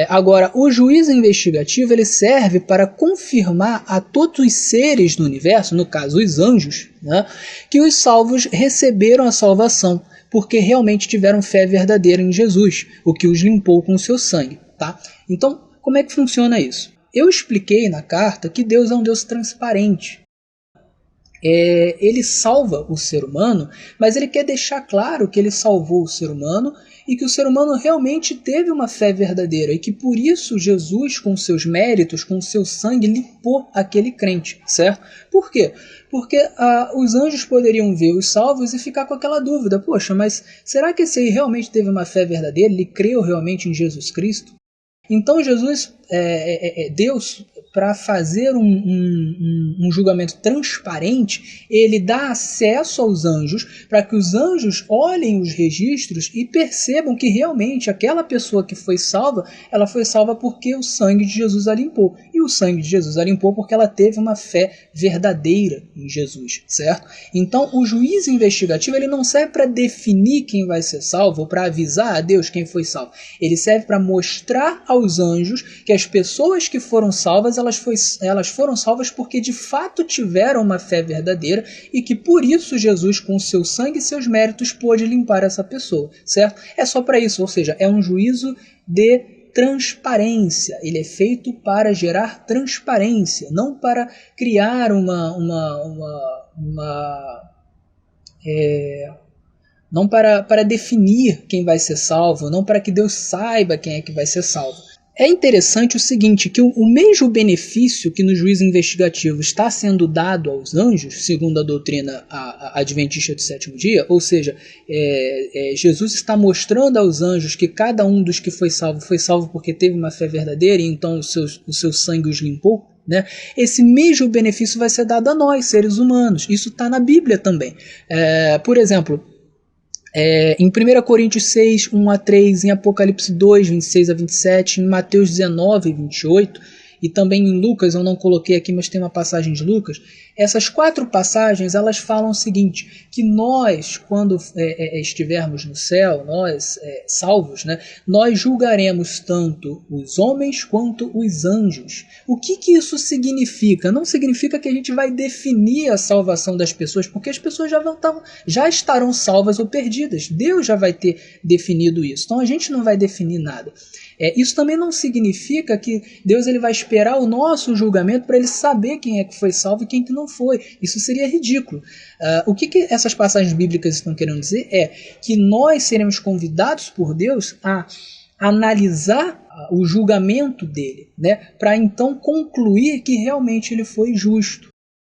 Agora, o juízo investigativo ele serve para confirmar a todos os seres do universo, no caso os anjos, né, que os salvos receberam a salvação, porque realmente tiveram fé verdadeira em Jesus, o que os limpou com o seu sangue. Tá? Então, como é que funciona isso? Eu expliquei na carta que Deus é um Deus transparente. Ele salva o ser humano, mas ele quer deixar claro que ele salvou o ser humano e que o ser humano realmente teve uma fé verdadeira e que por isso Jesus, com seus méritos, com seu sangue, limpou aquele crente, certo? Por quê? Porque os anjos poderiam ver os salvos e ficar com aquela dúvida, poxa, mas será que esse aí realmente teve uma fé verdadeira? Ele creu realmente em Jesus Cristo? Então Jesus, Deus, para fazer um julgamento transparente, ele dá acesso aos anjos para que os anjos olhem os registros e percebam que realmente aquela pessoa que foi salva, ela foi salva porque o sangue de Jesus a limpou. E o sangue de Jesus a limpou porque ela teve uma fé verdadeira em Jesus, certo? Então o juízo investigativo ele não serve para definir quem vai ser salvo ou para avisar a Deus quem foi salvo. Ele serve para mostrar aos anjos que as pessoas que foram salvas, elas foram salvas porque de fato tiveram uma fé verdadeira e que por isso Jesus, com seu sangue e seus méritos, pôde limpar essa pessoa, certo? É só para isso, ou seja, é um juízo de transparência. Ele é feito para gerar transparência, não para criar não para definir quem vai ser salvo, não para que Deus saiba quem é que vai ser salvo. É interessante o seguinte, que o mesmo benefício que no juízo investigativo está sendo dado aos anjos, segundo a doutrina adventista do sétimo dia, ou seja, Jesus está mostrando aos anjos que cada um dos que foi salvo porque teve uma fé verdadeira e então o seu sangue os limpou, né? Esse mesmo benefício vai ser dado a nós, seres humanos. Isso está na Bíblia também. Por exemplo, em 1 Coríntios 6, 1 a 3, em Apocalipse 2, 26 a 27, em Mateus 19, 28, e também em Lucas, eu não coloquei aqui, mas tem uma passagem de Lucas. Essas 4 passagens, elas falam o seguinte, que nós, quando estivermos no céu, nós salvos, né, nós julgaremos tanto os homens quanto os anjos. O que isso significa? Não significa que a gente vai definir a salvação das pessoas, porque as pessoas já estarão salvas ou perdidas. Deus já vai ter definido isso. Então a gente não vai definir nada. Isso também não significa que Deus ele vai esperar o nosso julgamento para ele saber quem é que foi salvo e quem que não foi. Isso seria ridículo. O que essas passagens bíblicas estão querendo dizer é que nós seremos convidados por Deus a analisar o julgamento dele, né, para então concluir que realmente ele foi justo.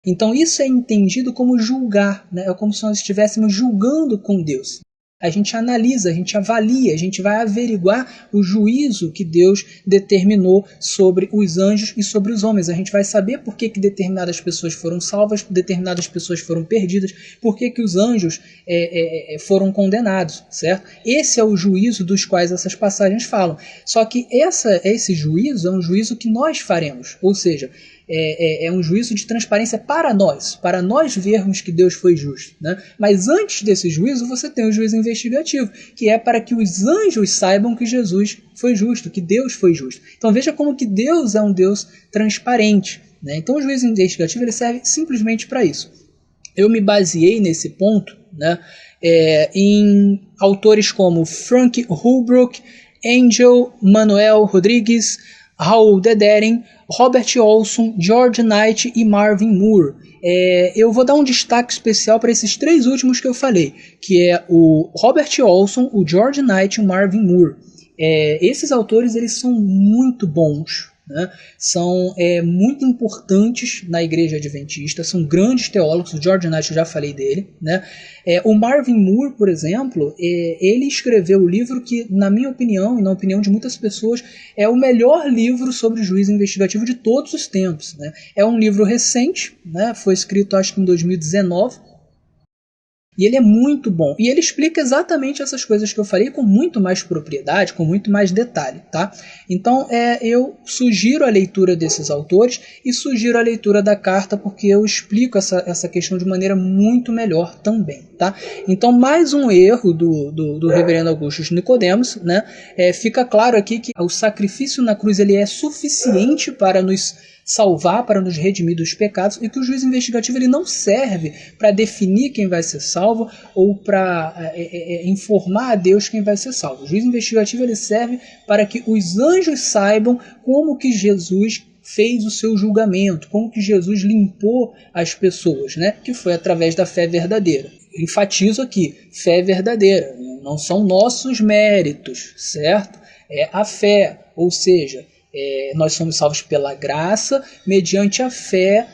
Então isso é entendido como julgar, né, é como se nós estivéssemos julgando com Deus. A gente analisa, a gente avalia, a gente vai averiguar o juízo que Deus determinou sobre os anjos e sobre os homens. A gente vai saber por que determinadas pessoas foram salvas, determinadas pessoas foram perdidas, por que os anjos foram condenados, certo? Esse é o juízo dos quais essas passagens falam. Só que esse juízo é um juízo que nós faremos, ou seja, é um juízo de transparência para nós vermos que Deus foi justo, né? Mas antes desse juízo você tem o juízo investigativo, que é para que os anjos saibam que Jesus foi justo, que Deus foi justo. Então veja como que Deus é um Deus transparente, né? Então o juízo investigativo ele serve simplesmente para isso. Eu me baseei nesse ponto, né, em autores como Frank Holbrook, Angel Manuel Rodrigues, Raul Dederen, Robert Olson, George Knight e Marvin Moore. Eu vou dar um destaque especial para esses três últimos que eu falei, que é o Robert Olson, o George Knight e o Marvin Moore. Esses autores eles são muito bons, né? São muito importantes na igreja adventista, são grandes teólogos. O George Knight eu já falei dele, né? O Marvin Moore, por exemplo, ele escreveu o livro que, na minha opinião e na opinião de muitas pessoas, é o melhor livro sobre juízo investigativo de todos os tempos, né? É um livro recente, né? Foi escrito acho que em 2019, e ele é muito bom. E ele explica exatamente essas coisas que eu falei com muito mais propriedade, com muito mais detalhe, tá? Então eu sugiro a leitura desses autores e sugiro a leitura da carta, porque eu explico essa questão de maneira muito melhor também, tá? Então mais um erro do reverendo Augusto Nicodemos, né? Fica claro aqui que o sacrifício na cruz ele é suficiente para nos salvar, para nos redimir dos pecados, e que o juízo investigativo ele não serve para definir quem vai ser salvo ou para informar a Deus quem vai ser salvo. O juízo investigativo ele serve para que os anjos saibam como que Jesus fez o seu julgamento, como que Jesus limpou as pessoas, né? Que foi através da fé verdadeira. Enfatizo aqui, fé verdadeira, não são nossos méritos, certo? É a fé, ou seja, nós somos salvos pela graça, mediante a fé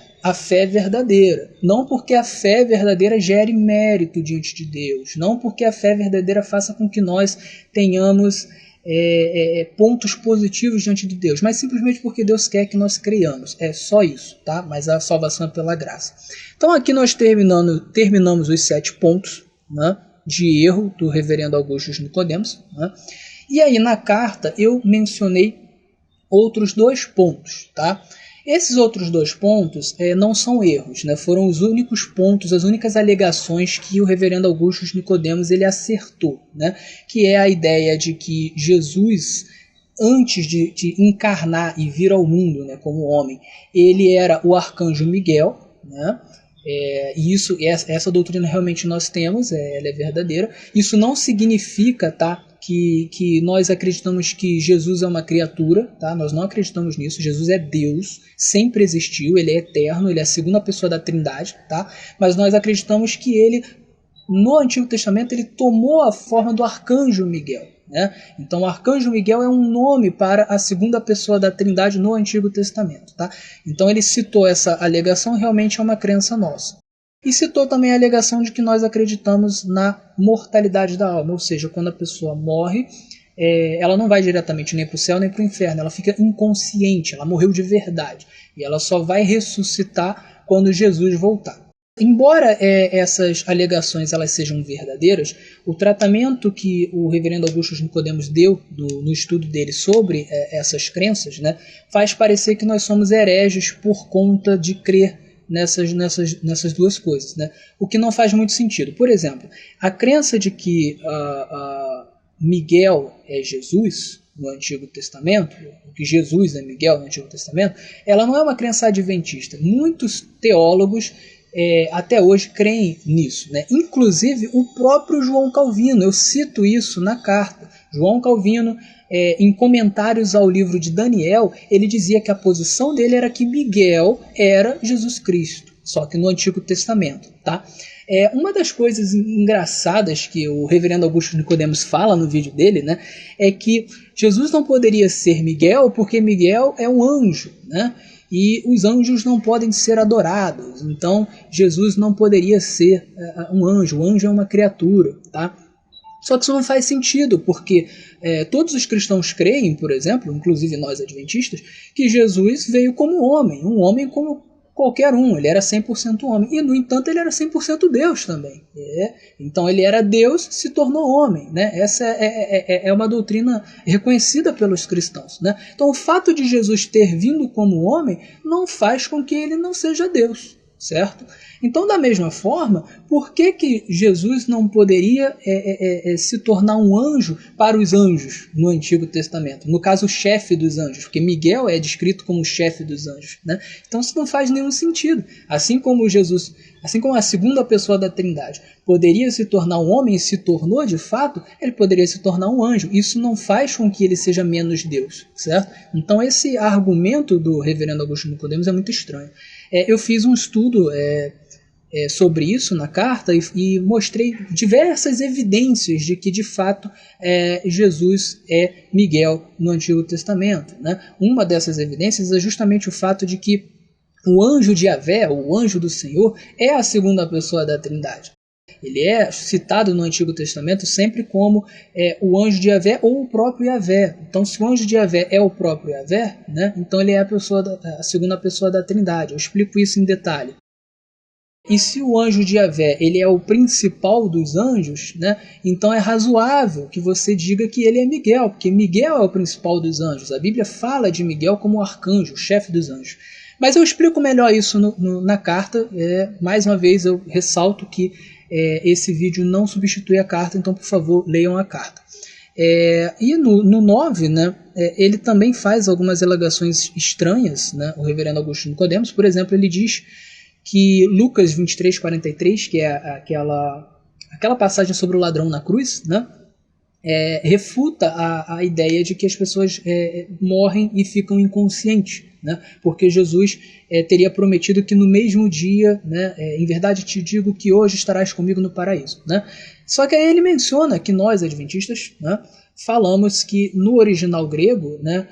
verdadeira. Não porque a fé verdadeira gere mérito diante de Deus, não porque a fé verdadeira faça com que nós tenhamos pontos positivos diante de Deus, mas simplesmente porque Deus quer que nós creiamos. É só isso, tá? Mas a salvação é pela graça. Então aqui nós terminamos os 7 pontos, né, de erro do reverendo Augusto Nicodemos, né? E aí na carta eu mencionei outros 2 pontos, tá? Esses outros 2 pontos não são erros, né? Foram os únicos pontos, as únicas alegações que o reverendo Augusto Nicodemos ele acertou, né? Que é a ideia de que Jesus, antes de encarnar e vir ao mundo, né, como homem, ele era o arcanjo Miguel, né? E essa doutrina realmente nós temos, ela é verdadeira. Isso não significa, tá, que nós acreditamos que Jesus é uma criatura, tá? Nós não acreditamos nisso. Jesus é Deus, sempre existiu, ele é eterno, ele é a segunda pessoa da Trindade, tá? Mas nós acreditamos que ele, no Antigo Testamento, ele tomou a forma do arcanjo Miguel, né? Então o arcanjo Miguel é um nome para a segunda pessoa da Trindade no Antigo Testamento, tá? Então ele citou essa alegação, realmente é uma crença nossa. E citou também a alegação de que nós acreditamos na mortalidade da alma, ou seja, quando a pessoa morre, ela não vai diretamente nem para o céu nem para o inferno, ela fica inconsciente, ela morreu de verdade, e ela só vai ressuscitar quando Jesus voltar. Embora essas alegações elas sejam verdadeiras, o tratamento que o reverendo Augusto Nicodemos deu no estudo dele sobre essas crenças, né, faz parecer que nós somos hereges por conta de crer nessas 2 coisas, né? O que não faz muito sentido. Por exemplo, a crença de que Miguel é Jesus no Antigo Testamento, que Jesus é Miguel no Antigo Testamento, ela não é uma crença adventista. Muitos teólogos até hoje creem nisso, né? Inclusive o próprio João Calvino, eu cito isso na carta. João Calvino, em comentários ao livro de Daniel, ele dizia que a posição dele era que Miguel era Jesus Cristo, só que no Antigo Testamento, tá? Uma das coisas engraçadas que o reverendo Augusto Nicodemos fala no vídeo dele, né, é que Jesus não poderia ser Miguel porque Miguel é um anjo, né? E os anjos não podem ser adorados, então Jesus não poderia ser um anjo, o anjo é uma criatura, tá? Só que isso não faz sentido, porque todos os cristãos creem, por exemplo, inclusive nós adventistas, que Jesus veio como homem, um homem como qualquer um, ele era 100% homem, e no entanto ele era 100% Deus também. Então ele era Deus, se tornou homem, né? Essa é uma doutrina reconhecida pelos cristãos, né? Então o fato de Jesus ter vindo como homem não faz com que ele não seja Deus, certo? Então, da mesma forma, por que Jesus não poderia se tornar um anjo para os anjos no Antigo Testamento? No caso, o chefe dos anjos, porque Miguel é descrito como o chefe dos anjos, né? Então isso não faz nenhum sentido. Assim como Jesus, assim como a segunda pessoa da Trindade poderia se tornar um homem e se tornou de fato, ele poderia se tornar um anjo. Isso não faz com que ele seja menos Deus, certo? Então esse argumento do reverendo Augusto Nicodemos é muito estranho. Eu fiz um estudo sobre isso na carta e mostrei diversas evidências de que de fato Jesus é Miguel no Antigo Testamento, né? Uma dessas evidências é justamente o fato de que o anjo de Yahvé, o anjo do Senhor, é a segunda pessoa da Trindade. Ele é citado no Antigo Testamento sempre como o anjo de Yahvé ou o próprio Yahvé. Então, se o anjo de Yahvé é o próprio Yahvé, né, então ele é a segunda pessoa da Trindade. Eu explico isso em detalhe. E se o anjo de Yahvé ele é o principal dos anjos, né, então é razoável que você diga que ele é Miguel, porque Miguel é o principal dos anjos. A Bíblia fala de Miguel como o arcanjo, o chefe dos anjos. Mas eu explico melhor isso na carta. Mais uma vez eu ressalto que esse vídeo não substitui a carta, então por favor leiam a carta. E no 9, né, ele também faz algumas alegações estranhas, né, o reverendo Augusto Nicodemos. Por exemplo, ele diz que Lucas 23:43, que é aquela passagem sobre o ladrão na cruz, né, refuta a ideia de que as pessoas morrem e ficam inconscientes, né, porque Jesus teria prometido que no mesmo dia, né, em verdade te digo que hoje estarás comigo no paraíso, né? Só que aí ele menciona que nós adventistas, né, falamos que no original grego, né,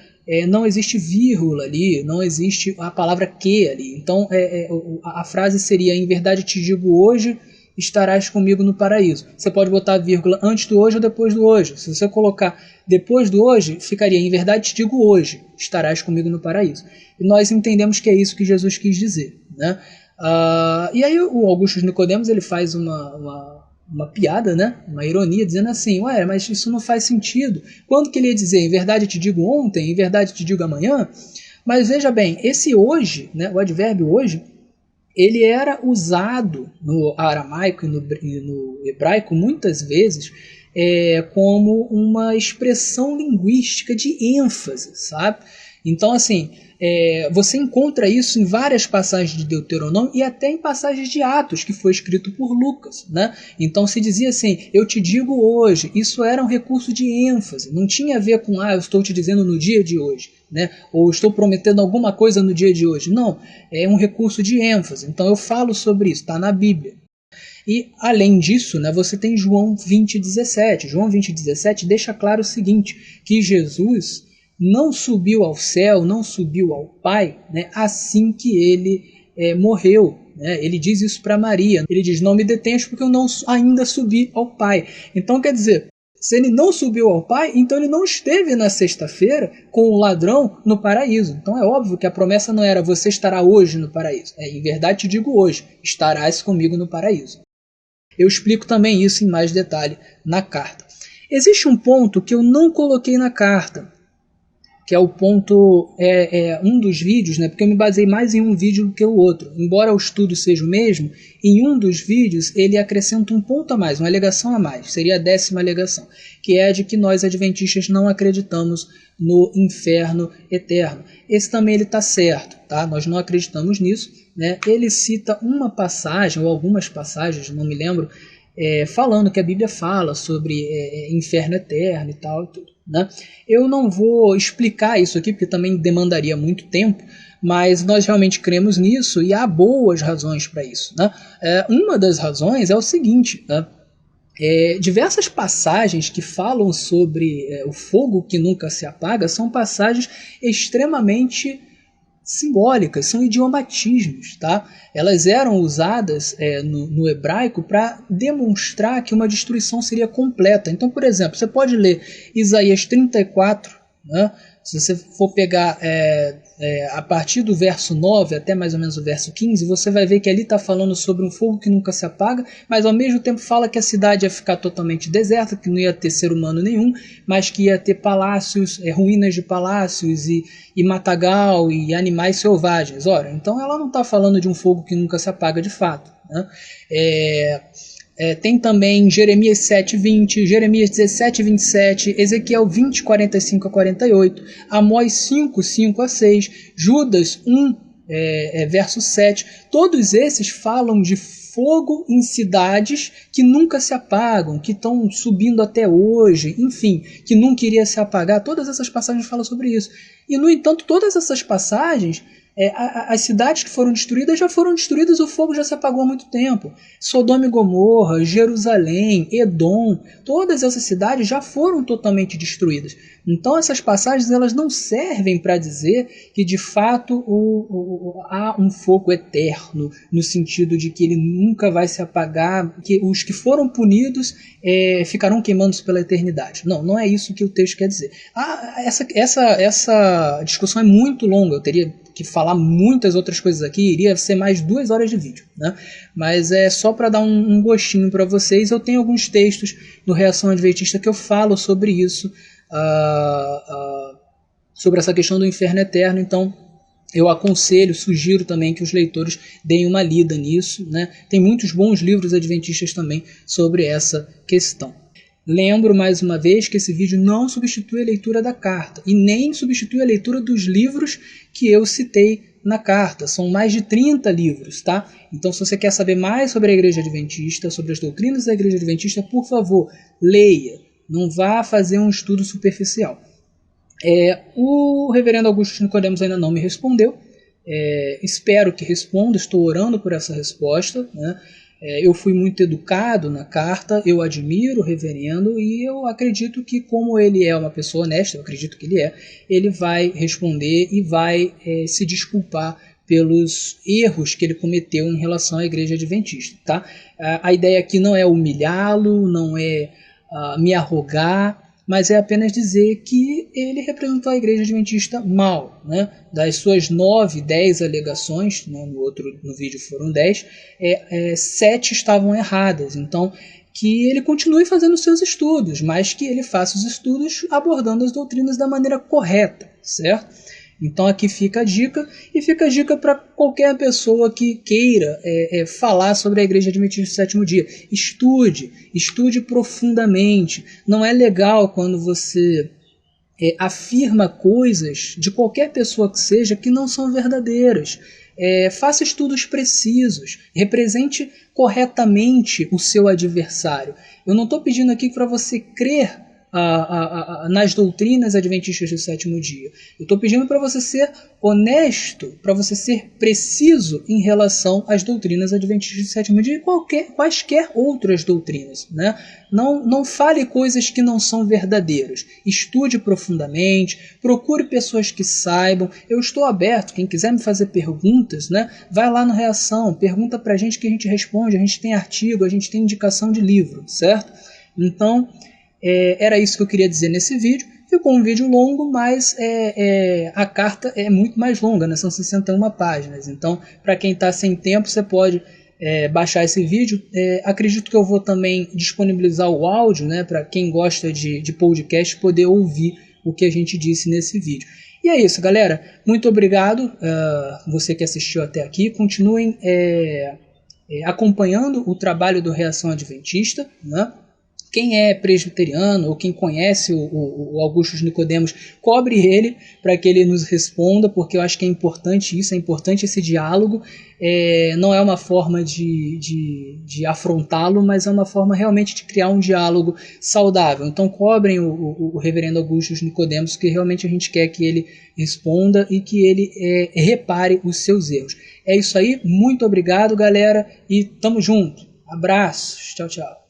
não existe vírgula ali, não existe a palavra que ali. Então a frase seria: em verdade te digo hoje estarás comigo no paraíso. Você pode botar a vírgula antes do hoje ou depois do hoje. Se você colocar depois do hoje, ficaria: em verdade te digo hoje estarás comigo no paraíso. E nós entendemos que é isso que Jesus quis dizer, né? E aí o Augusto Nicodemos ele faz uma piada, né? Uma ironia, dizendo assim: ué, mas isso não faz sentido. Quando que ele ia dizer em verdade te digo ontem, em verdade te digo amanhã? Mas veja bem, esse hoje, né, o advérbio hoje, ele era usado no aramaico e no hebraico muitas vezes como uma expressão linguística de ênfase, sabe? Então, assim, você encontra isso em várias passagens de Deuteronômio e até em passagens de Atos, que foi escrito por Lucas, né? Então se dizia assim: eu te digo hoje. Isso era um recurso de ênfase, não tinha a ver com eu estou te dizendo no dia de hoje, né? Ou estou prometendo alguma coisa no dia de hoje. Não, é um recurso de ênfase. Então eu falo sobre isso, está na Bíblia. E além disso, né, você tem João 20:17. João 20:17 deixa claro o seguinte: que Jesus não subiu ao céu, não subiu ao Pai, né, assim que ele morreu, né? Ele diz isso para Maria. Ele diz: não me detenhas porque eu não ainda subi ao Pai. Então quer dizer, se ele não subiu ao Pai, então ele não esteve na sexta-feira com o ladrão no paraíso. Então é óbvio que a promessa não era: você estará hoje no paraíso. Em verdade te digo hoje, estarás comigo no paraíso. Eu explico também isso em mais detalhe na carta. Existe um ponto que eu não coloquei na carta, que é o ponto, um dos vídeos, né, porque eu me baseei mais em um vídeo do que o outro. Embora o estudo seja o mesmo, em um dos vídeos ele acrescenta um ponto a mais, uma alegação a mais, seria a 10ª alegação, que é a de que nós adventistas não acreditamos no inferno eterno. Esse também ele está certo, tá? Nós não acreditamos nisso, né? Ele cita uma passagem, ou algumas passagens, não me lembro, falando que a Bíblia fala sobre inferno eterno e tal e tudo, né? Eu não vou explicar isso aqui porque também demandaria muito tempo, mas nós realmente cremos nisso e há boas razões para isso, né? Uma das razões é o seguinte, né? Diversas passagens que falam sobre o fogo que nunca se apaga são passagens extremamente simbólicas, são idiomatismos, tá? Elas eram usadas no hebraico para demonstrar que uma destruição seria completa. Então, por exemplo, você pode ler Isaías 34, né? Se você for pegar a partir do verso 9 até mais ou menos o verso 15, você vai ver que ali está falando sobre um fogo que nunca se apaga, mas ao mesmo tempo fala que a cidade ia ficar totalmente deserta, que não ia ter ser humano nenhum, mas que ia ter palácios, ruínas de palácios e matagal e animais selvagens. Ora, então ela não está falando de um fogo que nunca se apaga de fato, né? Tem também Jeremias 7:20, Jeremias 17:27, Ezequiel 20:45 a 48, Amós 5:5 a 6, Judas 1, verso 7. Todos esses falam de fogo em cidades que nunca se apagam, que estão subindo até hoje, enfim, que nunca iria se apagar. Todas essas passagens falam sobre isso. E, no entanto, todas essas passagens, as cidades que foram destruídas já foram destruídas, o fogo já se apagou há muito tempo. Sodoma e Gomorra, Jerusalém, Edom, todas essas cidades já foram totalmente destruídas. Então essas passagens elas não servem para dizer que de fato há um fogo eterno, no sentido de que ele nunca vai se apagar, que os que foram punidos ficarão queimando-se pela eternidade. Não, não é isso que o texto quer dizer. Essa discussão é muito longa, eu teria que falar muitas outras coisas aqui, iria ser mais 2 horas de vídeo, né? Mas é só para dar um gostinho para vocês. Eu tenho alguns textos do Reação Adventista que eu falo sobre isso, sobre essa questão do inferno eterno, então eu aconselho, sugiro também que os leitores deem uma lida nisso, né? Tem muitos bons livros adventistas também sobre essa questão. Lembro mais uma vez que esse vídeo não substitui a leitura da carta e nem substitui a leitura dos livros que eu citei na carta. São mais de 30 livros, tá? Então, se você quer saber mais sobre a Igreja Adventista, sobre as doutrinas da Igreja Adventista, por favor, leia. Não vá fazer um estudo superficial. O reverendo Augusto Nicodemos ainda não me respondeu. Espero que responda, estou orando por essa resposta, né? Eu fui muito educado na carta, eu admiro o reverendo e eu acredito que, como ele é uma pessoa honesta, eu acredito que ele vai responder e vai se desculpar pelos erros que ele cometeu em relação à Igreja Adventista, tá? A ideia aqui não é humilhá-lo, não é me arrogar, mas é apenas dizer que ele representou a Igreja Adventista mal, né? Das suas 9, 10 alegações, né? No vídeo foram 10, 7 estavam erradas. Então, que ele continue fazendo seus estudos, mas que ele faça os estudos abordando as doutrinas da maneira correta, certo? Então aqui fica a dica, e fica a dica para qualquer pessoa que queira falar sobre a Igreja Adventista do Sétimo Dia. Estude profundamente. Não é legal quando você afirma coisas de qualquer pessoa que seja que não são verdadeiras. Faça estudos precisos, represente corretamente o seu adversário. Eu não estou pedindo aqui para você crer nas doutrinas adventistas do sétimo dia. Eu estou pedindo para você ser honesto, para você ser preciso em relação às doutrinas adventistas do sétimo dia e quaisquer outras doutrinas, né? Não fale coisas que não são verdadeiras. Estude profundamente, procure pessoas que saibam. Eu estou aberto, quem quiser me fazer perguntas, né? Vai lá no Reação, pergunta para a gente que a gente responde, a gente tem artigo, a gente tem indicação de livro, certo? Então, era isso que eu queria dizer nesse vídeo. Ficou um vídeo longo, mas a carta é muito mais longa, né? São 61 páginas. Então, para quem está sem tempo, você pode baixar esse vídeo. Acredito que eu vou também disponibilizar o áudio, né? Para quem gosta de podcast poder ouvir o que a gente disse nesse vídeo. E é isso, galera. Muito obrigado, você que assistiu até aqui. Continuem acompanhando o trabalho do Reação Adventista, né? Quem é presbiteriano ou quem conhece o Augusto Nicodemos, cobre ele para que ele nos responda, porque eu acho que é importante isso, é importante esse diálogo. Não é uma forma de afrontá-lo, mas é uma forma realmente de criar um diálogo saudável. Então cobrem o reverendo Augusto Nicodemos, que realmente a gente quer que ele responda e que ele repare os seus erros. É isso aí, muito obrigado, galera, e tamo junto. Abraços, tchau, tchau.